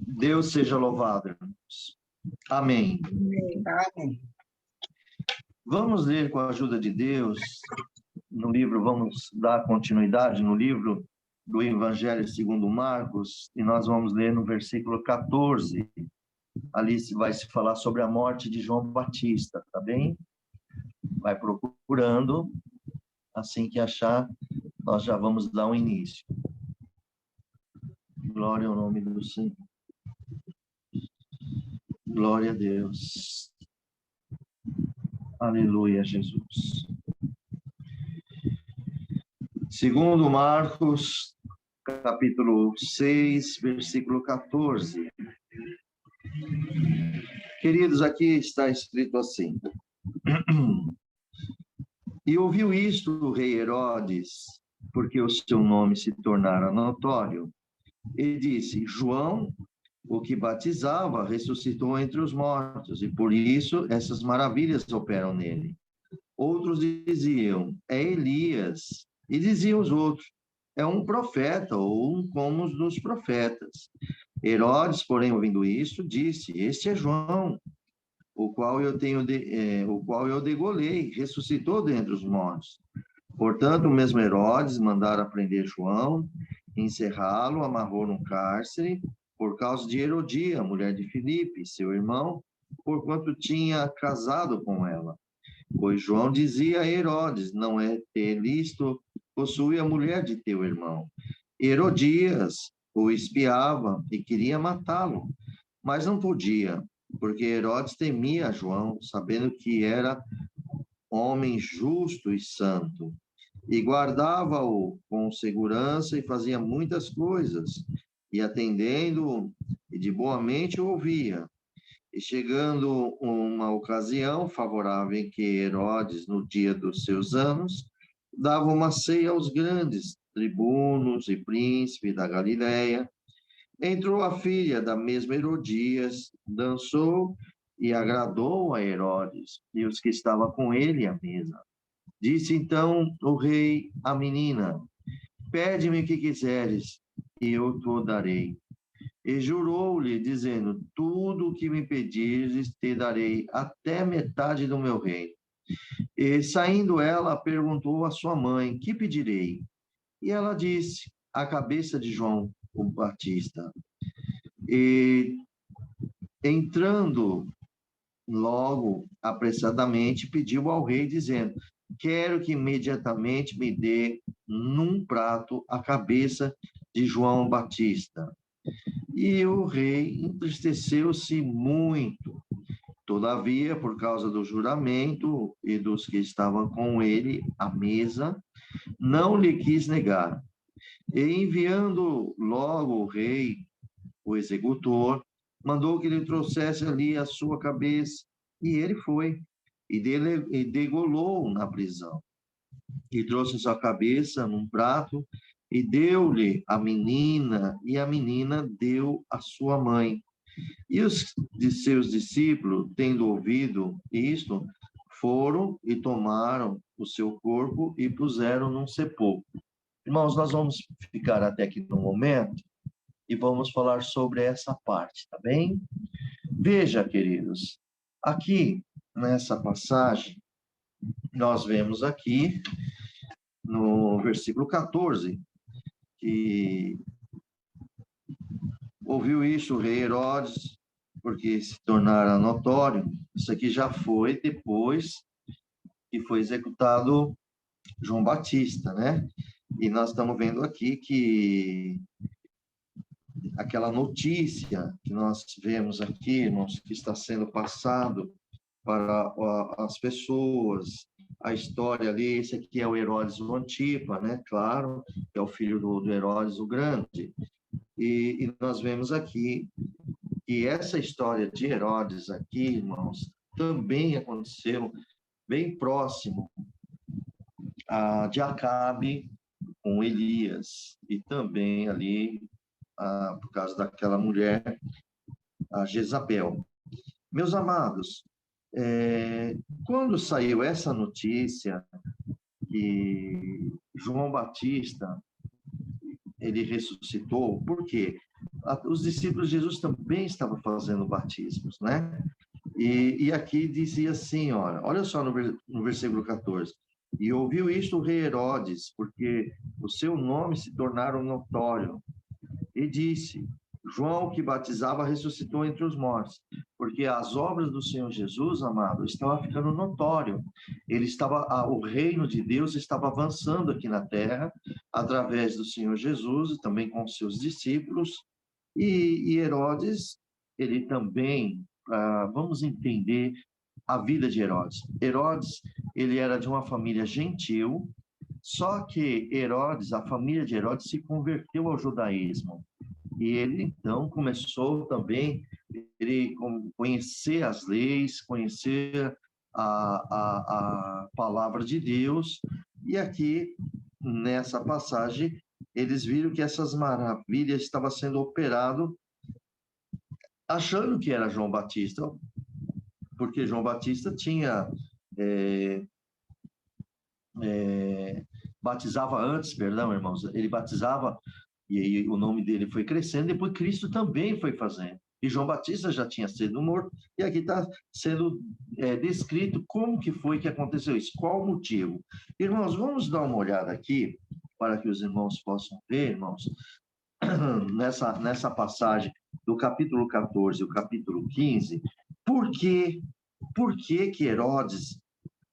Deus seja louvado, irmãos. Amém. Amém. Vamos ler com a ajuda de Deus no livro, vamos dar continuidade no livro do Evangelho segundo Marcos, e nós vamos ler no versículo 14. Ali vai se falar sobre a morte de João Batista, tá bem? Vai procurando, assim que achar, nós já vamos dar um início. Glória ao nome do Senhor. Glória a Deus. Aleluia, Jesus. Segundo Marcos, capítulo 6, versículo 14. Queridos, aqui está escrito assim. E ouviu isto o rei Herodes, porque o seu nome se tornara notório, e disse: João, o que batizava, ressuscitou entre os mortos, e por isso essas maravilhas operam nele. Outros diziam: é Elias. E diziam os outros: é um profeta, ou um como os dos profetas. Herodes, porém, ouvindo isso, disse: este é João, o qual eu degolei, ressuscitou dentre os mortos. Portanto, o mesmo Herodes mandara prender João, encerrá-lo, amarrou num cárcere, por causa de Herodia, mulher de Filipe, seu irmão, porquanto tinha casado com ela. Pois João dizia a Herodes: não é ter lícito possuir a mulher de teu irmão. Herodias o espiava e queria matá-lo, mas não podia, porque Herodes temia João, sabendo que era homem justo e santo, e guardava-o com segurança e fazia muitas coisas, e atendendo-o, e de boa mente o ouvia. E chegando uma ocasião favorável em que Herodes, no dia dos seus anos, dava uma ceia aos grandes tribunos e príncipes da Galileia, entrou a filha da mesma Herodias, dançou e agradou a Herodes e os que estavam com ele à mesa. Disse então o rei à menina: pede-me o que quiseres, e eu te darei. E jurou-lhe, dizendo: tudo o que me pedires te darei, até metade do meu reino. E saindo ela, perguntou à sua mãe: que pedirei? E ela disse: a cabeça de João o Batista. E entrando logo, apressadamente, pediu ao rei, dizendo: quero que imediatamente me dê num prato a cabeça de João Batista. E o rei entristeceu-se muito. Todavia, por causa do juramento e dos que estavam com ele à mesa, não lhe quis negar. E enviando logo o rei, o executor, mandou que lhe trouxesse ali a sua cabeça, e ele foi, e degolou na prisão. E trouxe sua cabeça num prato, e deu-lhe a menina, e a menina deu à sua mãe. E os de seus discípulos, tendo ouvido isto, foram e tomaram o seu corpo e puseram num sepulcro. Irmãos, nós vamos ficar até aqui no momento e vamos falar sobre essa parte, tá bem? Veja, queridos, aqui nessa passagem, nós vemos aqui no versículo 14, que ouviu isso o rei Herodes, porque se tornara notório. Isso aqui já foi depois que foi executado João Batista, né? E nós estamos vendo aqui que aquela notícia que nós vemos aqui, irmãos, que está sendo passado para as pessoas, a história ali, esse aqui é o Herodes o Antipa, né? Claro, que é o filho do Herodes o Grande. E nós vemos aqui que essa história de Herodes aqui, irmãos, também aconteceu bem próximo de Acabe com Elias, e também ali, por causa daquela mulher, a Jezabel. Meus amados, quando saiu essa notícia que João Batista, ele ressuscitou, por quê? os discípulos de Jesus também estavam fazendo batismos, né? E aqui dizia assim, olha só no versículo 14. E ouviu isto o rei Herodes, porque o seu nome se tornaram notório. E disse, João que batizava ressuscitou entre os mortos, porque as obras do Senhor Jesus, amado, estava ficando notório. O reino de Deus estava avançando aqui na terra, através do Senhor Jesus, e também com seus discípulos, e Herodes, ele também, vamos entender a vida de Herodes. Herodes, ele era de uma família gentil, só que Herodes, a família de Herodes se converteu ao judaísmo. E ele, então, começou também ele conhecer as leis, conhecer a palavra de Deus. E aqui, nessa passagem, eles viram que essas maravilhas estavam sendo operado achando que era João Batista, porque João Batista tinha batizava antes, perdão, irmãos, ele batizava e o nome dele foi crescendo, depois Cristo também foi fazendo. E João Batista já tinha sido morto, e aqui está sendo descrito como que foi que aconteceu isso, qual o motivo. Irmãos, vamos dar uma olhada aqui, para que os irmãos possam ver, irmãos, nessa passagem do capítulo 14 e o capítulo 15, por que que Herodes,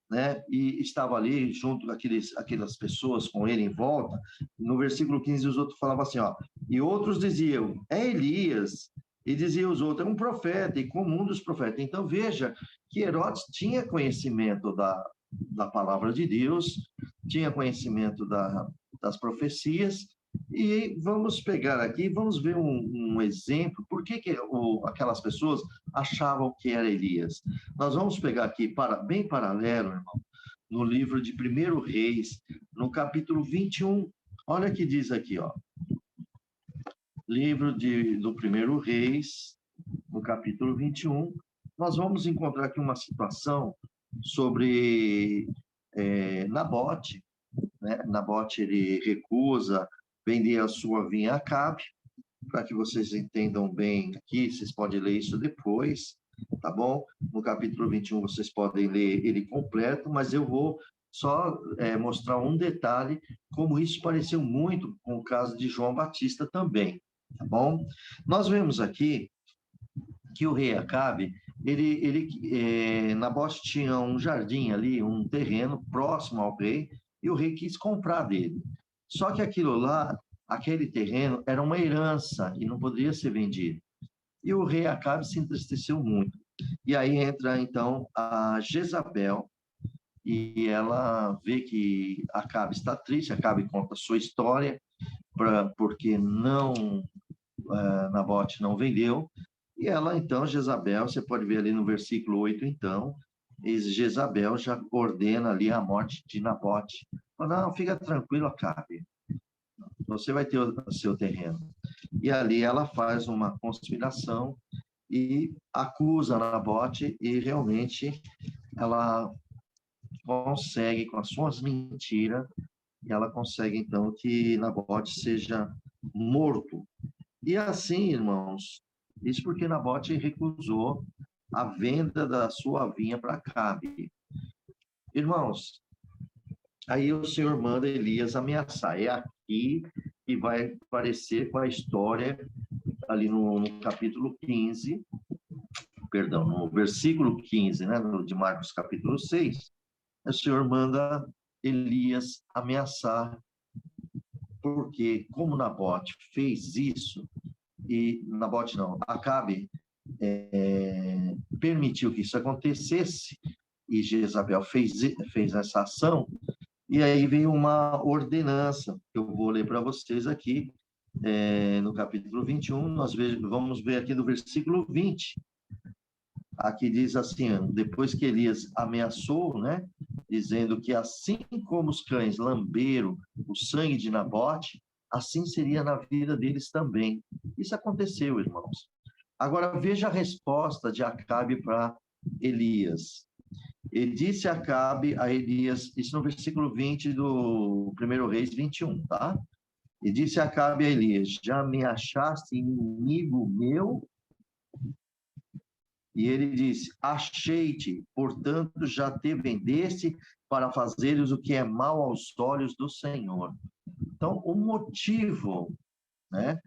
né, e estava ali junto aquelas pessoas com ele em volta. No versículo 15, os outros falavam assim, e outros diziam, é Elias, e diziam os outros, é um profeta, e como um dos profetas. Então, veja que Herodes tinha conhecimento da palavra de Deus, tinha conhecimento das profecias, e vamos pegar aqui, vamos ver um exemplo, por que aquelas pessoas achavam que era Elias. Nós vamos pegar aqui, bem paralelo, irmão, no livro de 1 Reis, no capítulo 21, olha o que diz aqui, livro do 1 Reis, no capítulo 21, nós vamos encontrar aqui uma situação sobre Nabote, né? Nabote, ele recusa vender a sua vinha a Acabe, para que vocês entendam bem aqui, vocês podem ler isso depois, tá bom? No capítulo 21 vocês podem ler ele completo, mas eu vou só mostrar um detalhe, como isso pareceu muito com o caso de João Batista também, tá bom? Nós vemos aqui que o rei Acabe, Nabote tinha um jardim ali, um terreno próximo ao rei, e o rei quis comprar dele. Só que aquele terreno era uma herança e não poderia ser vendido. E o rei Acabe se entristeceu muito. E aí entra, então, a Jezabel, e ela vê que Acabe está triste, Acabe conta a sua história, porque Nabote não vendeu, e ela, então, Jezabel, você pode ver ali no versículo 8, então, Jezabel já ordena ali a morte de Nabote. Fala, não, fica tranquilo, Acabe, você vai ter o seu terreno. E ali ela faz uma conspiração e acusa Nabote, e realmente ela consegue, com as suas mentiras, e ela consegue, então, que Nabote seja morto. E assim, irmãos, isso porque Nabote recusou a venda da sua vinha para Acabe. Irmãos, aí o Senhor manda Elias ameaçar. É aqui que vai aparecer com a história, ali no capítulo 15, perdão, no versículo 15, né, de Marcos capítulo 6, o Senhor manda Elias ameaçar, porque como Nabote fez isso, e Nabote não, Acabe permitiu que isso acontecesse, e Jezabel fez essa ação, e aí veio uma ordenança, que eu vou ler para vocês aqui, no capítulo 21, vamos ver aqui no versículo 20. Aqui diz assim, depois que Elias ameaçou, né, dizendo que assim como os cães lamberam o sangue de Nabote, assim seria na vida deles também. Isso aconteceu, irmãos. Agora, veja a resposta de Acabe para Elias. Ele disse Acabe a Elias, isso no versículo 20 do 1 Reis 21, tá? E disse Acabe a Elias: já me achaste inimigo meu? E ele disse: achei-te, portanto já te vendeste para fazeres o que é mal aos olhos do Senhor. Então, o motivo, né,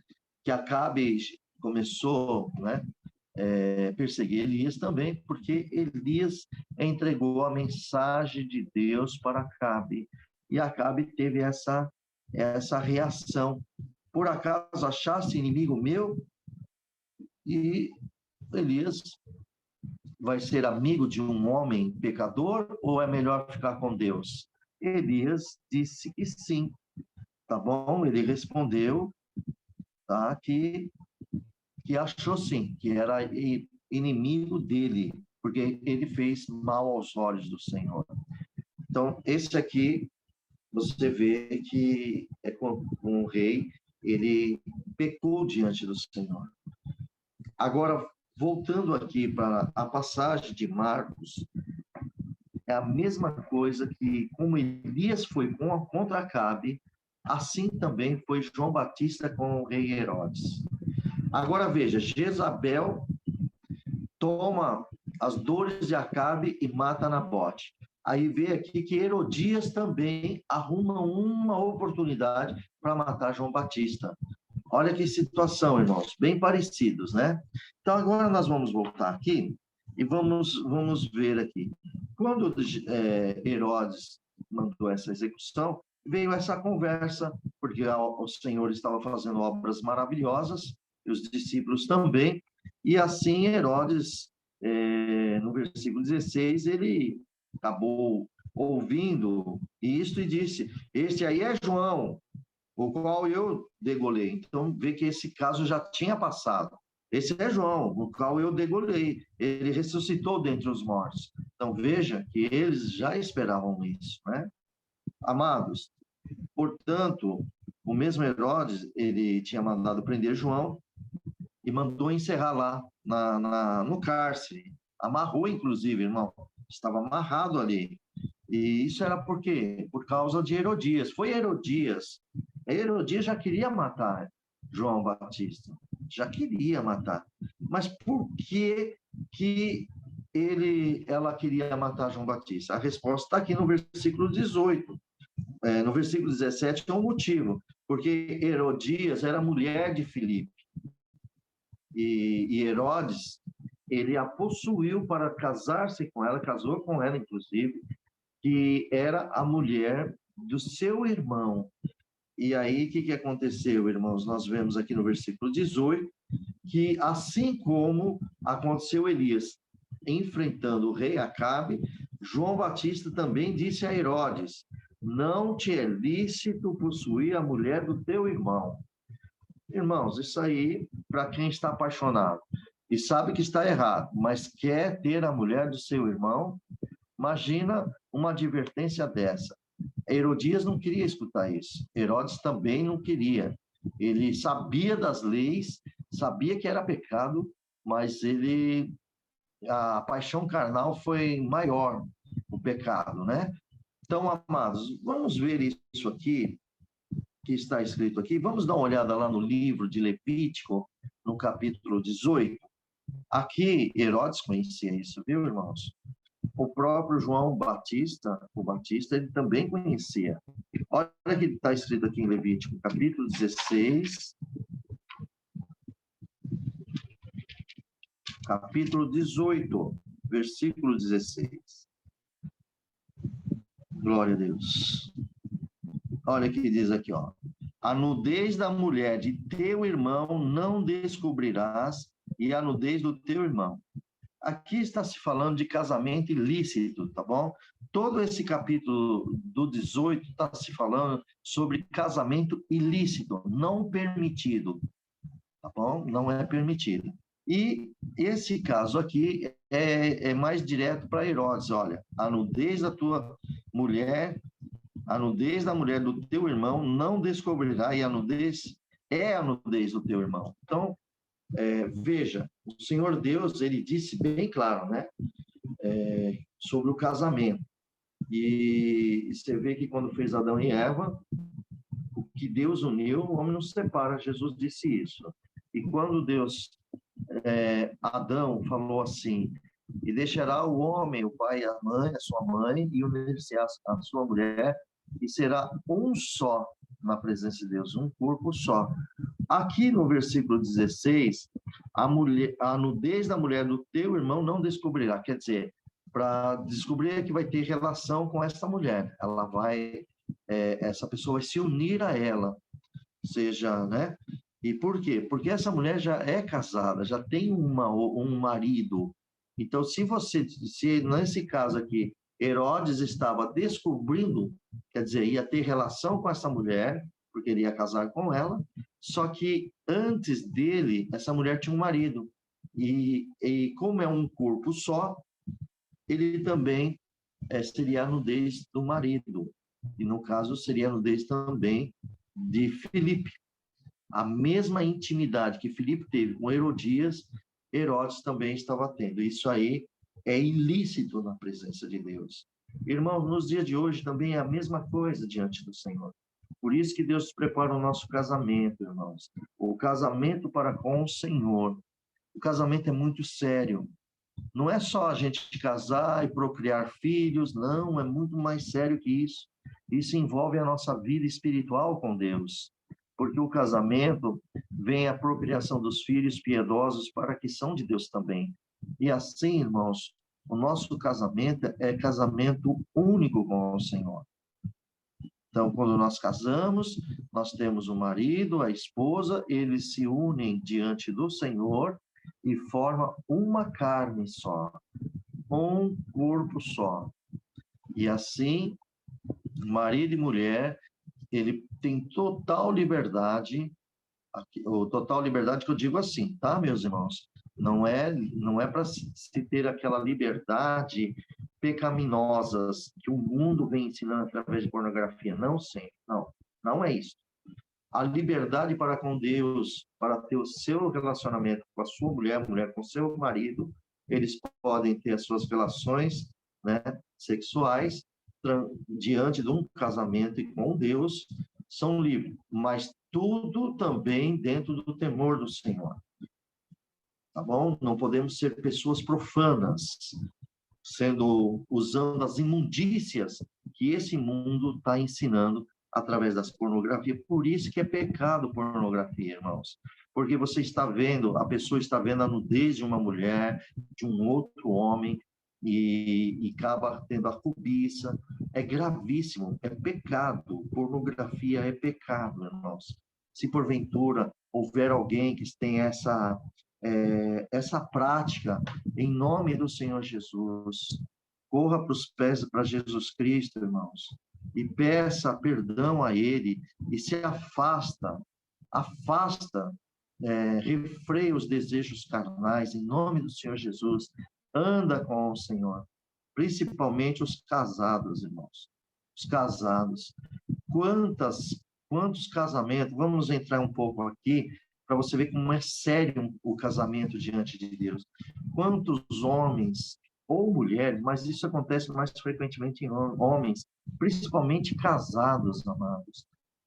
que Acabe começou, né, perseguir Elias também, porque Elias entregou a mensagem de Deus para Acabe. E Acabe teve essa reação. Por acaso achaste inimigo meu? E Elias vai ser amigo de um homem pecador ou é melhor ficar com Deus? Elias disse que sim, tá bom? Ele respondeu, tá, que achou sim, que era inimigo dele, porque ele fez mal aos olhos do Senhor. Então, esse aqui, você vê que é com o rei, ele pecou diante do Senhor. Agora, voltando aqui para a passagem de Marcos, é a mesma coisa que, como Elias foi contra Acabe, assim também foi João Batista com o rei Herodes. Agora veja, Jezabel toma as dores de Acabe e mata Nabote. Aí vê aqui que Herodias também arruma uma oportunidade para matar João Batista. Olha que situação, irmãos, bem parecidos, né? Então, agora nós vamos voltar aqui e vamos ver aqui. Quando Herodes mandou essa execução, veio essa conversa, porque o Senhor estava fazendo obras maravilhosas, e os discípulos também, e assim Herodes, no versículo 16, ele acabou ouvindo isto e disse: este aí é João, o qual eu degolei. Então, vê que esse caso já tinha passado. Esse é João, o qual eu degolei. Ele ressuscitou dentre os mortos. Então, veja que eles já esperavam isso, né? Amados, portanto, o mesmo Herodes, ele tinha mandado prender João e mandou encerrar lá no cárcere. Amarrou, inclusive, irmão. Estava amarrado ali. E isso era por quê? Por causa de Herodias. Foi Herodias. Herodias já queria matar João Batista. Já queria matar. Mas por que ela queria matar João Batista? A resposta está aqui no versículo 18. No versículo 17 é um motivo. Porque Herodias era mulher de Filipe. E Herodes, ele a possuiu para casar-se com ela, casou com ela, inclusive, que era a mulher do seu irmão. E aí, o que aconteceu, irmãos? Nós vemos aqui no versículo 18, que assim como aconteceu Elias enfrentando o rei Acabe, João Batista também disse a Herodes: não te é lícito possuir a mulher do teu irmão. Irmãos, isso aí, para quem está apaixonado e sabe que está errado, mas quer ter a mulher do seu irmão, imagina uma advertência dessa. Herodias não queria escutar isso. Herodes também não queria. Ele sabia das leis, sabia que era pecado, mas a paixão carnal foi maior, o pecado, né? Então, amados, vamos ver isso aqui, que está escrito aqui. Vamos dar uma olhada lá no livro de Levítico, no capítulo 18. Aqui, Herodes conhecia isso, viu, irmãos? O próprio João Batista, ele também conhecia. Olha o que está escrito aqui em Levítico, capítulo 16, capítulo 18, versículo 16. Glória a Deus. Olha o que diz aqui, ó. A nudez da mulher de teu irmão não descobrirás, e a nudez do teu irmão. Aqui está se falando de casamento ilícito, tá bom? Todo esse capítulo do 18 está se falando sobre casamento ilícito, não permitido, tá bom? Não é permitido. E esse caso aqui é mais direto para Herodes, olha, a nudez da tua mulher, a nudez da mulher do teu irmão não descobrirá, e a nudez é a nudez do teu irmão. Então, veja, o Senhor Deus, ele disse bem claro, né? Sobre o casamento. E você vê que quando fez Adão e Eva, o que Deus uniu, o homem não se separa. Jesus disse isso. E quando Adão falou assim, e deixará o homem, o pai e a mãe, a sua mãe, e unir-se a sua mulher, e será um só na presença de Deus, um corpo só. Aqui no versículo 16, a nudez da mulher do teu irmão não descobrirá. Quer dizer, para descobrir é que vai ter relação com essa mulher. Ela vai, essa pessoa vai se unir a ela, seja, né? E por quê? Porque essa mulher já é casada, já tem um marido. Então, se nesse caso aqui, Herodes estava descobrindo, quer dizer, ia ter relação com essa mulher, porque ele ia casar com ela, só que antes dele, essa mulher tinha um marido. E como é um corpo só, ele também seria a nudez do marido. E no caso, seria a nudez também de Filipe. A mesma intimidade que Filipe teve com Herodias, Herodes também estava tendo. Isso aí é ilícito na presença de Deus. Irmãos, nos dias de hoje também é a mesma coisa diante do Senhor. Por isso que Deus prepara o nosso casamento, irmãos. O casamento para com o Senhor. O casamento é muito sério. Não é só a gente casar e procriar filhos, não, é muito mais sério que isso. Isso envolve a nossa vida espiritual com Deus. Porque o casamento vem a procriação dos filhos piedosos para que são de Deus também. E assim, irmãos, o nosso casamento é casamento único com o Senhor. Então, quando nós casamos, nós temos o marido, a esposa, eles se unem diante do Senhor e formam uma carne só, um corpo só. E assim, marido e mulher, ele tem total liberdade, total liberdade que eu digo assim, tá, meus irmãos? Não é para se ter aquela liberdade pecaminosas que o mundo vem ensinando através de pornografia. Não sempre, não é isso. A liberdade para com Deus, para ter o seu relacionamento com a sua mulher, mulher com seu marido, eles podem ter as suas relações, né, sexuais diante de um casamento e com Deus, são livres, mas tudo também dentro do temor do Senhor. Tá bom? Não podemos ser pessoas profanas, usando as imundícias que esse mundo está ensinando através das pornografias. Por isso que é pecado pornografia, irmãos. Porque você está vendo, a pessoa está vendo a nudez de uma mulher, de um outro homem, e acaba tendo a cobiça. É gravíssimo, é pecado. Pornografia é pecado, irmãos. Se porventura houver alguém que tem essa prática, em nome do Senhor Jesus, corra para os pés para Jesus Cristo, irmãos, e peça perdão a Ele, e se afasta, refreia os desejos carnais, em nome do Senhor Jesus, anda com o Senhor, principalmente os casados, irmãos, os casados. Quantos casamentos, vamos entrar um pouco aqui, para você ver como é sério o casamento diante de Deus. Quantos homens ou mulheres, mas isso acontece mais frequentemente em homens, principalmente casados, amados,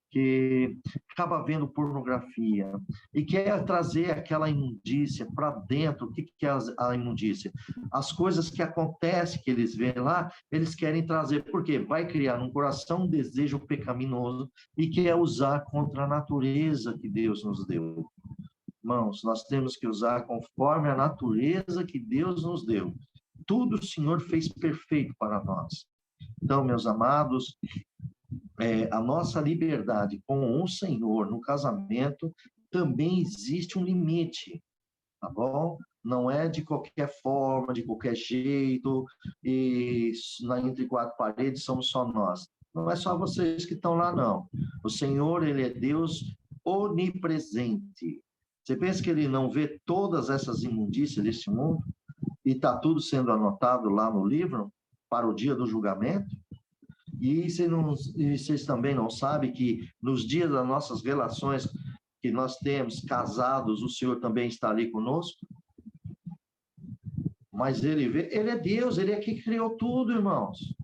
que acaba vendo pornografia e quer trazer aquela imundícia para dentro. O que é a imundícia? As coisas que acontecem, que eles veem lá, eles querem trazer, porque vai criar no coração um desejo pecaminoso e quer usar contra a natureza que Deus nos deu. Irmãos, nós temos que usar conforme a natureza que Deus nos deu. Tudo o Senhor fez perfeito para nós. Então, meus amados, a nossa liberdade com o Senhor no casamento também existe um limite, tá bom? Não é de qualquer forma, de qualquer jeito, e entre quatro paredes somos só nós. Não é só vocês que estão lá, não. O Senhor, Ele é Deus onipresente. Você pensa que Ele não vê todas essas imundícias deste mundo? E está tudo sendo anotado lá no livro para o dia do julgamento? E vocês também não sabem que nos dias das nossas relações que nós temos casados, o Senhor também está ali conosco? Mas Ele é Deus, Ele é que criou tudo, irmãos.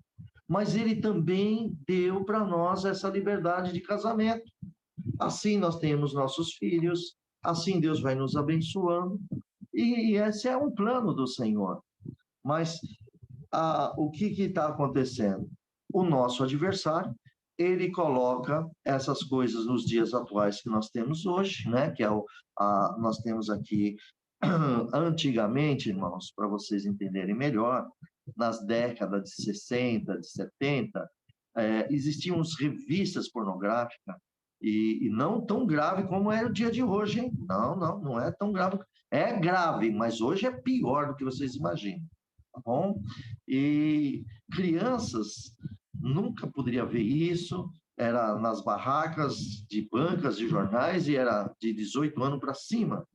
Mas Ele também deu para nós essa liberdade de casamento. assim nós temos nossos filhos, assim Deus vai nos abençoando, e esse é um plano do Senhor. Mas o que está acontecendo? O nosso adversário, ele coloca essas coisas nos dias atuais que nós temos hoje, né? Que é nós temos aqui, antigamente, irmãos, para vocês entenderem melhor, nas décadas de 60, de 70, existiam revistas pornográficas, e não tão grave como é o dia de hoje, hein? Não é tão grave. É grave, mas hoje é pior do que vocês imaginam, tá bom? E crianças nunca poderia ver isso, era nas barracas de bancas de jornais e era de 18 anos para cima.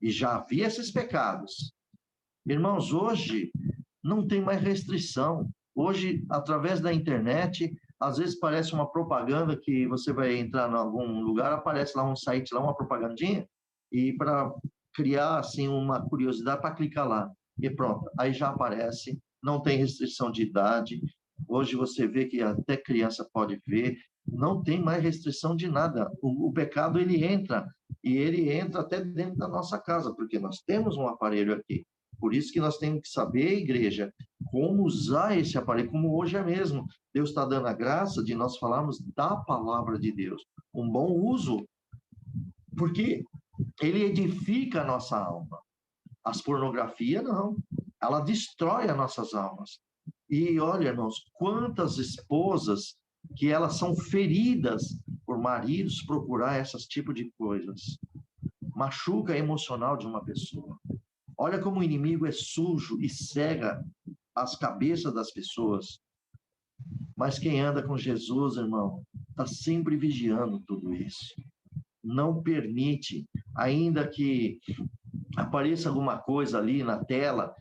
E já havia esses pecados. Irmãos, hoje não tem mais restrição. Hoje, através da internet, às vezes parece uma propaganda que você vai entrar em algum lugar, aparece lá um site, lá uma propagandinha, e para criar assim uma curiosidade para clicar lá. E pronto, aí já aparece, não tem restrição de idade. Hoje você vê que até criança pode ver, não tem mais restrição de nada. O pecado, ele entra, e ele entra até dentro da nossa casa, porque nós temos um aparelho aqui. Por isso que nós temos que saber, igreja, como usar esse aparelho, como hoje é mesmo. Deus está dando a graça de nós falarmos da palavra de Deus. Um bom uso, porque ele edifica a nossa alma. As pornografias, não. Ela destrói as nossas almas. E olha, irmãos, quantas esposas que elas são feridas por maridos procurar esses tipos de coisas. Machuca emocional de uma pessoa. Olha como o inimigo é sujo e cega as cabeças das pessoas. Mas quem anda com Jesus, irmão, está sempre vigiando tudo isso. Não permite, ainda que apareça alguma coisa ali na tela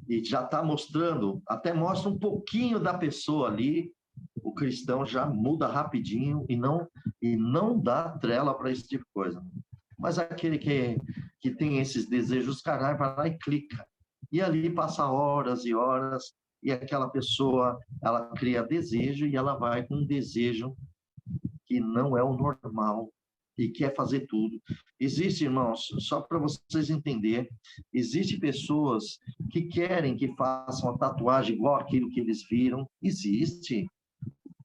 e já está mostrando, até mostra um pouquinho da pessoa ali, o cristão já muda rapidinho e não dá trela para esse tipo de coisa. Mas aquele que tem esses desejos carnais vai lá e clica. E ali passa horas e horas, e aquela pessoa, ela cria desejo, e ela vai com um desejo que não é o normal, e quer fazer tudo. Existe, irmãos, só para vocês entenderem, existe pessoas que querem que façam a tatuagem igual aquilo que eles viram, existe.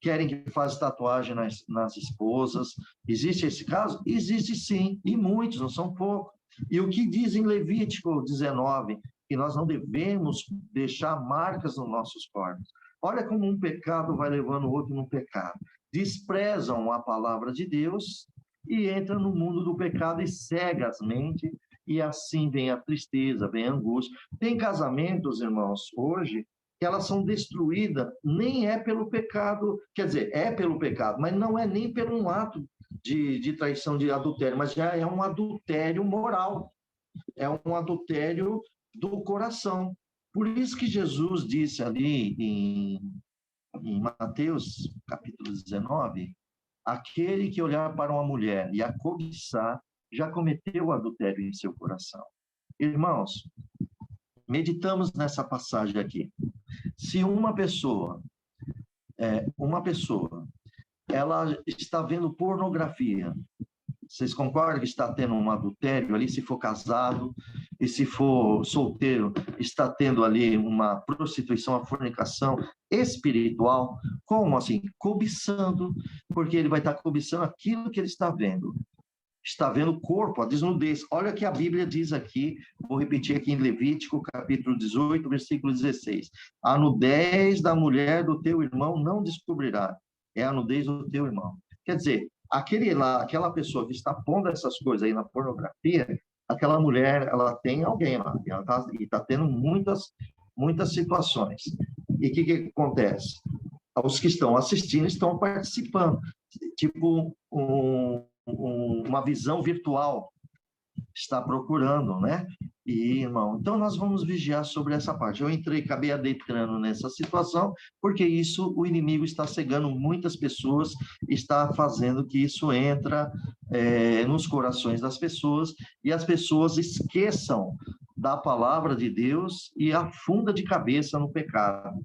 Querem que faça tatuagem nas esposas. Existe esse caso? Existe sim, e muitos, não são poucos. E o que diz em Levítico 19? Que nós não devemos deixar marcas nos nossos corpos. Olha como um pecado vai levando o outro no pecado. Desprezam a palavra de Deus e entram no mundo do pecado e cegam as mentes, e assim vem a tristeza, vem a angústia. Tem casamentos, irmãos, hoje, que elas são destruídas, nem é pelo pecado, quer dizer, é pelo pecado, mas não é nem por um ato de traição, de adultério, mas já é um adultério moral, é um adultério do coração. Por isso que Jesus disse ali em Mateus, capítulo 19, aquele que olhar para uma mulher e a cobiçar, já cometeu o adultério em seu coração. Irmãos, meditamos nessa passagem aqui. Se uma pessoa, ela está vendo pornografia, vocês concordam que está tendo um adultério ali, se for casado, e se for solteiro, está tendo ali uma prostituição, uma fornicação espiritual? Como assim? Cobiçando, porque ele vai estar cobiçando aquilo que ele está vendo. Está vendo o corpo, a desnudez. Olha o que a Bíblia diz aqui, vou repetir aqui em Levítico, capítulo 18, versículo 16. A nudez da mulher do teu irmão não descobrirá, é a nudez do teu irmão. Quer dizer, aquela pessoa que está pondo essas coisas aí na pornografia, aquela mulher, ela tem alguém lá, e está tendo muitas situações. E o que acontece? Os que estão assistindo estão participando, tipo uma visão virtual, está procurando, né? E, irmão, então nós vamos vigiar sobre essa parte. Eu acabei adentrando nessa situação, porque isso, o inimigo está cegando muitas pessoas, está fazendo que isso entra nos corações das pessoas, e as pessoas esqueçam da palavra de Deus e afunda de cabeça no pecado.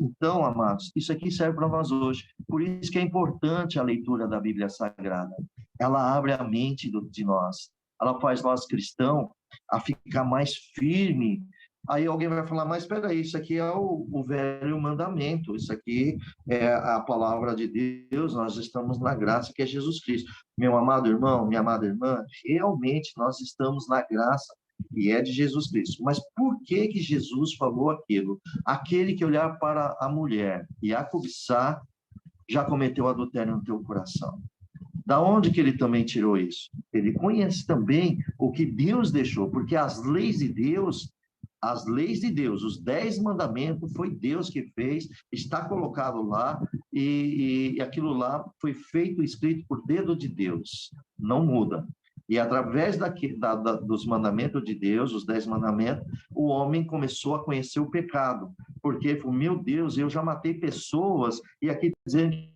Então, amados, isso aqui serve para nós hoje. Por isso que é importante a leitura da Bíblia Sagrada. ela abre a mente de nós, ela faz nós cristãos a ficar mais firme. Aí alguém vai falar, mas espera aí, isso aqui é o velho mandamento, isso aqui é a palavra de Deus, nós estamos na graça que é Jesus Cristo. Meu amado irmão, minha amada irmã, realmente nós estamos na graça e é de Jesus Cristo. Mas por que que Jesus falou aquilo? Aquele que olhar para a mulher e a cobiçar, já cometeu adultério no teu coração. Da onde que ele também tirou isso? Ele conhece também o que Deus deixou, porque as leis de Deus, os 10 mandamentos, foi Deus que fez, está colocado lá, e aquilo lá foi feito, escrito por dedo de Deus, não muda. E através dos mandamentos de Deus, os 10 mandamentos, o homem começou a conhecer o pecado, porque ele falou, meu Deus, eu já matei pessoas, e aqui dizendo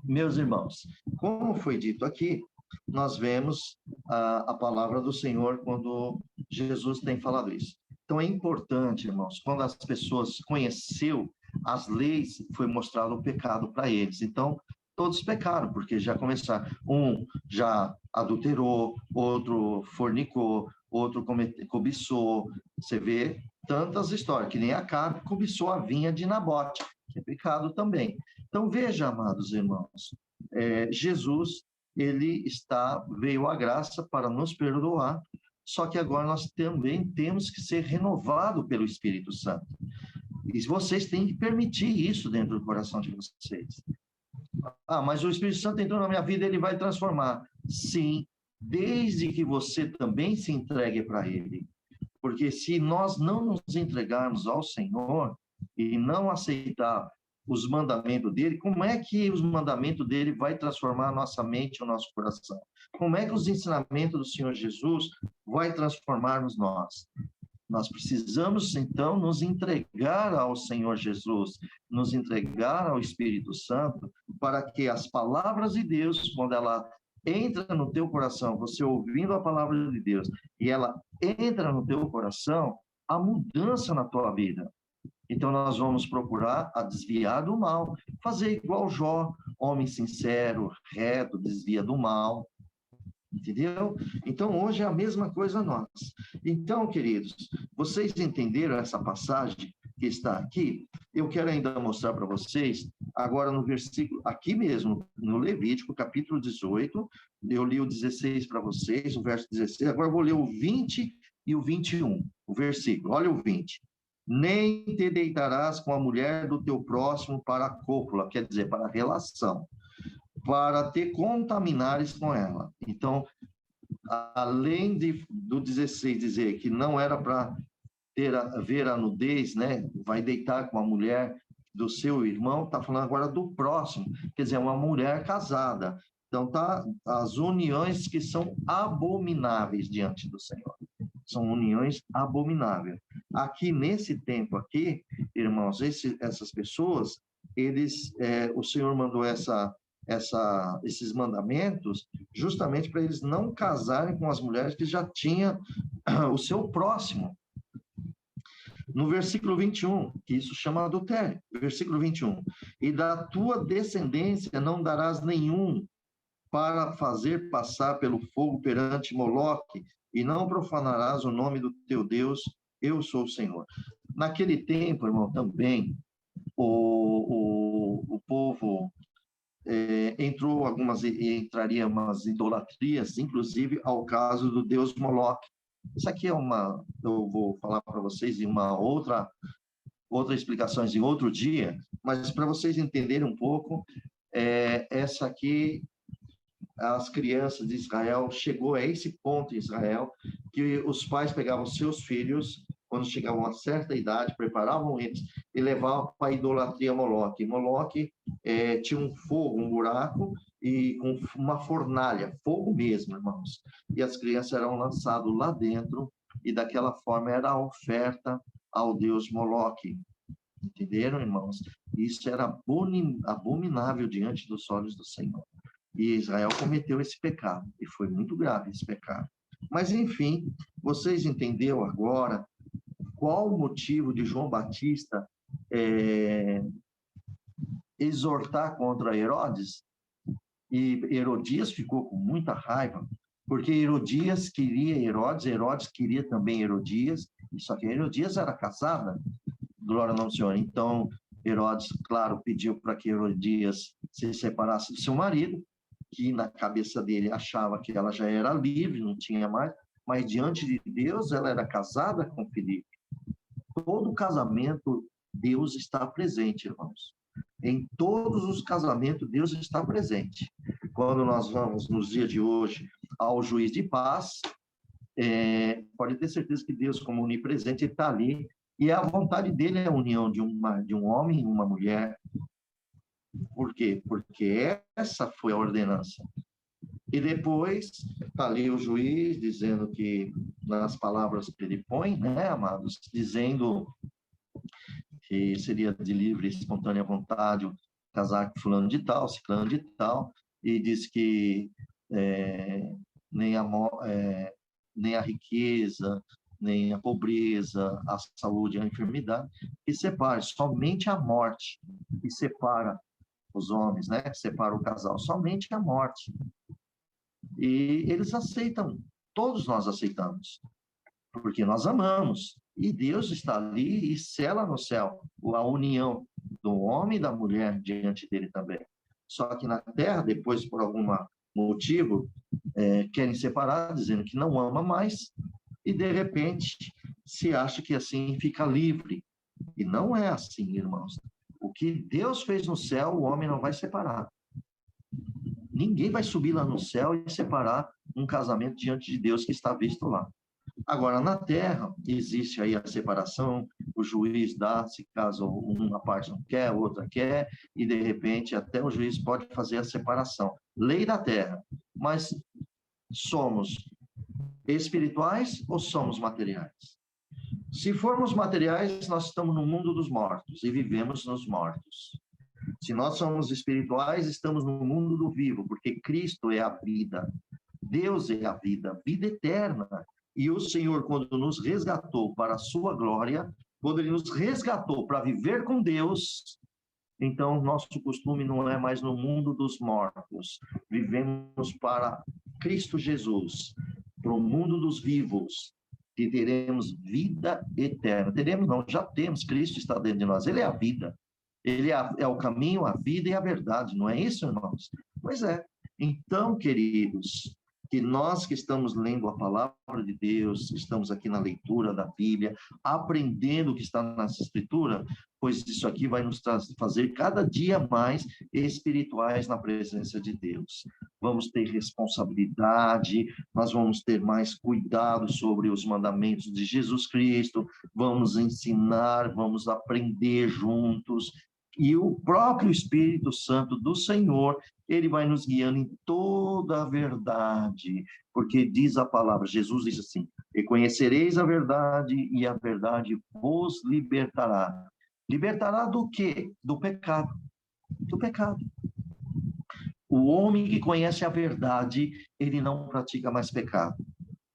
meus irmãos, como foi dito aqui, nós vemos a palavra do Senhor quando Jesus tem falado isso. Então é importante, irmãos, quando as pessoas conheceu as leis, foi mostrado o pecado para eles. Então, todos pecaram, porque já começaram. Um já adulterou, outro fornicou, outro cobiçou. Você vê tantas histórias, que nem Acabe cobiçou a vinha de Nabote, que é pecado também. Então, veja, amados irmãos, Jesus, ele veio a graça para nos perdoar, só que agora nós também temos que ser renovados pelo Espírito Santo. E vocês têm que permitir isso dentro do coração de vocês. Ah, mas o Espírito Santo entrou na minha vida, ele vai transformar. Sim, desde que você também se entregue para ele. Porque se nós não nos entregarmos ao Senhor e não aceitar os mandamentos dele, como é que os mandamentos dele vai transformar a nossa mente e o nosso coração? Como é que os ensinamentos do Senhor Jesus vai transformar-nos nós? Nós precisamos, então, nos entregar ao Senhor Jesus, nos entregar ao Espírito Santo, para que as palavras de Deus, quando ela entra no teu coração, você ouvindo a palavra de Deus, e ela entra no teu coração, há mudança na tua vida. Então, nós vamos procurar a desviar do mal, fazer igual Jó, homem sincero, reto, desvia do mal, entendeu? Então, hoje é a mesma coisa nós. Então, queridos, vocês entenderam essa passagem que está aqui? Eu quero ainda mostrar para vocês, agora no versículo, aqui mesmo, no Levítico, capítulo 18, eu li o 16 para vocês, o verso 16, agora eu vou ler o 20 e o 21, o versículo, olha o 20. Nem te deitarás com a mulher do teu próximo para a cópula, quer dizer, para a relação, para te contaminares com ela. Então, além do 16 dizer que não era para ver a nudez, né? Vai deitar com a mulher do seu irmão, está falando agora do próximo, quer dizer, uma mulher casada. Então, tá as uniões que são abomináveis diante do Senhor. São uniões abomináveis. Aqui, nesse tempo aqui, irmãos, essas pessoas, o Senhor mandou esses mandamentos justamente para eles não casarem com as mulheres que já tinham o seu próximo. No versículo 21, que isso chama adultério, versículo 21, e da tua descendência não darás nenhum para fazer passar pelo fogo perante Moloque, e não profanarás o nome do teu Deus, eu sou o Senhor. Naquele tempo, irmão, também, o povo entraria umas idolatrias, inclusive ao caso do Deus Moloque. Isso aqui eu vou falar para vocês em uma outra explicação em outro dia, mas para vocês entenderem um pouco, essa aqui, as crianças de Israel, chegou a esse ponto em Israel, que os pais pegavam seus filhos, quando chegavam a certa idade, preparavam eles e levavam para a idolatria Moloque. Moloque tinha um fogo, um buraco, e com uma fornalha, fogo mesmo, irmãos. E as crianças eram lançadas lá dentro, e daquela forma era a oferta ao deus Moloque. Entenderam, irmãos? Isso era abominável diante dos olhos do Senhor. E Israel cometeu esse pecado, e foi muito grave esse pecado. Mas, enfim, vocês entenderam agora qual o motivo de João Batista exortar contra Herodes? E Herodias ficou com muita raiva, porque Herodias queria Herodes, Herodes queria também Herodias, só que Herodias era casada, glória ao Senhor. Então, Herodes, claro, pediu para que Herodias se separasse do seu marido, que na cabeça dele achava que ela já era livre, não tinha mais, mas diante de Deus ela era casada com Filipe. Todo casamento, Deus está presente, irmãos. Em todos os casamentos, Deus está presente. Quando nós vamos, nos dias de hoje, ao juiz de paz, pode ter certeza que Deus, como onipresente, está ali, e a vontade dele é a união de um homem e uma mulher. Por quê? Porque essa foi a ordenança. E depois está ali o juiz dizendo que, nas palavras que ele põe, né, amados, dizendo que seria de livre e espontânea vontade casar com fulano de tal, ciclano de tal, e diz que nem a riqueza, nem a pobreza, a saúde, a enfermidade, que separe, somente a morte que separa os homens, né? Que separa o casal, somente a morte. E eles aceitam, todos nós aceitamos, porque nós amamos. E Deus está ali e sela no céu a união do homem e da mulher diante dele também. Só que na terra, depois, por algum motivo, querem separar, dizendo que não ama mais, e de repente se acha que assim fica livre. E não é assim, irmãos. O que Deus fez no céu, o homem não vai separar. Ninguém vai subir lá no céu e separar um casamento diante de Deus que está visto lá. Agora, na terra, existe aí a separação, o juiz dá, se caso uma parte não quer, outra quer, e de repente até o juiz pode fazer a separação. Lei da terra. Mas somos espirituais ou somos materiais? Se formos materiais, nós estamos no mundo dos mortos e vivemos nos mortos. Se nós somos espirituais, estamos no mundo do vivo, porque Cristo é a vida. Deus é a vida eterna. E o Senhor, quando nos resgatou para a sua glória, quando Ele nos resgatou para viver com Deus, então nosso costume não é mais no mundo dos mortos. Vivemos para Cristo Jesus, para o mundo dos vivos, que teremos vida eterna. Teremos não, já temos, Cristo está dentro de nós. Ele é a vida. Ele é o caminho, a vida e a verdade. Não é isso, irmãos? Pois é. Então, queridos, que nós que estamos lendo a palavra de Deus, estamos aqui na leitura da Bíblia, aprendendo o que está nessa Escritura, pois isso aqui vai nos fazer cada dia mais espirituais na presença de Deus. Vamos ter responsabilidade, nós vamos ter mais cuidado sobre os mandamentos de Jesus Cristo, vamos ensinar, vamos aprender juntos, e o próprio Espírito Santo do Senhor, ele vai nos guiando em toda a verdade, porque diz a palavra, Jesus diz assim, e conhecereis a verdade, e a verdade vos libertará. Libertará do quê? Do pecado. Do pecado. O homem que conhece a verdade, ele não pratica mais pecado.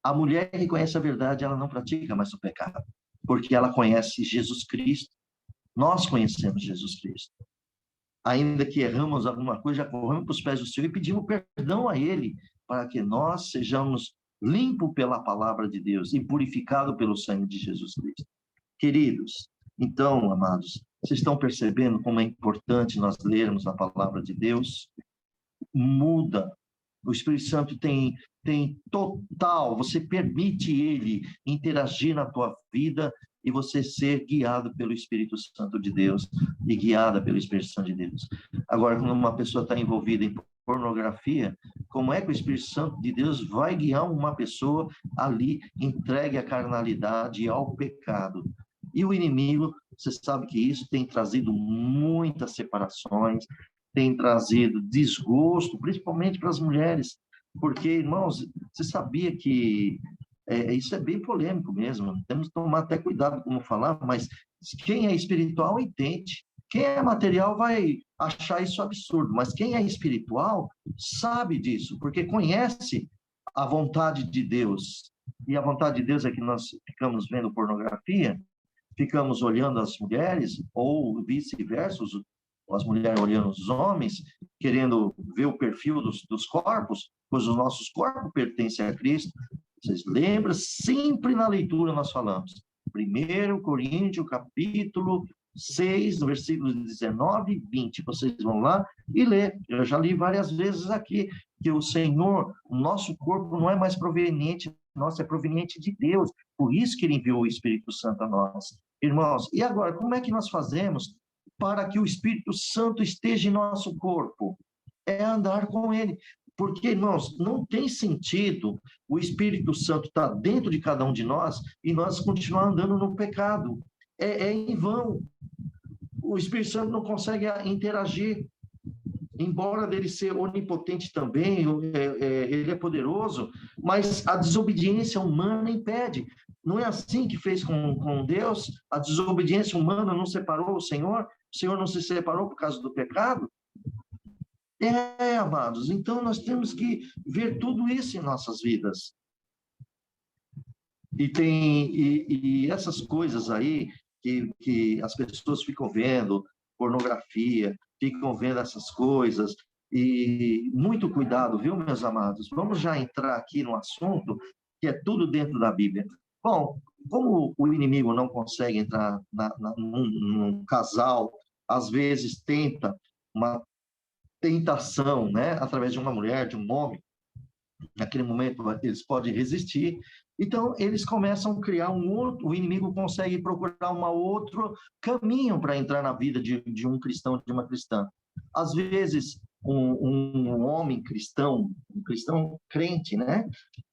A mulher que conhece a verdade, ela não pratica mais o pecado, porque ela conhece Jesus Cristo. Nós conhecemos Jesus Cristo. Ainda que erramos alguma coisa, já corremos para os pés do Senhor e pedimos perdão a Ele, para que nós sejamos limpos pela palavra de Deus e purificados pelo sangue de Jesus Cristo. Queridos, então, amados, vocês estão percebendo como é importante nós lermos a palavra de Deus? Muda. O Espírito Santo tem total, você permite ele interagir na tua vida e você ser guiado pelo Espírito Santo de Deus e guiada pelo Espírito Santo de Deus. Agora, quando uma pessoa está envolvida em pornografia, como é que o Espírito Santo de Deus vai guiar uma pessoa ali entregue à carnalidade e ao pecado? E o inimigo, você sabe que isso tem trazido muitas separações, tem trazido desgosto, principalmente para as mulheres, porque, irmãos, você sabia que isso é bem polêmico mesmo, temos que tomar até cuidado como falar, mas Quem é espiritual entende. Quem é material vai achar isso absurdo, mas quem é espiritual sabe disso, porque conhece a vontade de Deus. E a vontade de Deus é que nós ficamos vendo pornografia, ficamos olhando as mulheres, ou vice-versa, as mulheres olhando os homens, querendo ver o perfil dos corpos, pois os nossos corpos pertencem a Cristo. Vocês lembram? Sempre na leitura nós falamos. 1 Coríntios, capítulo 6, versículos 19 e 20. Vocês vão lá e ler. Eu já li várias vezes aqui que o Senhor, o nosso corpo não é mais proveniente nosso, é proveniente de Deus. Por isso que ele enviou o Espírito Santo a nós. Irmãos, e agora, como é que nós fazemos para que o Espírito Santo esteja em nosso corpo? É andar com ele. Porque, irmãos, não tem sentido o Espírito Santo estar dentro de cada um de nós e nós continuar andando no pecado. É em vão. O Espírito Santo não consegue interagir. Embora dele ser onipotente também, ele é poderoso, mas a desobediência humana impede. Não é assim que fez com Deus? A desobediência humana não separou o Senhor não se separou por causa do pecado? Amados, então nós temos que ver tudo isso em nossas vidas. E essas coisas aí que as pessoas ficam vendo, pornografia, ficam vendo essas coisas, e muito cuidado, viu, meus amados? Vamos já entrar aqui no assunto, que é tudo dentro da Bíblia. Bom, como o inimigo não consegue entrar num casal, às vezes tenta uma tentação, né, através de uma mulher, de um homem, naquele momento eles podem resistir, então eles começam a criar o inimigo consegue procurar um outro caminho para entrar na vida de um cristão, de uma cristã. Às vezes, um homem cristão, um cristão crente, né?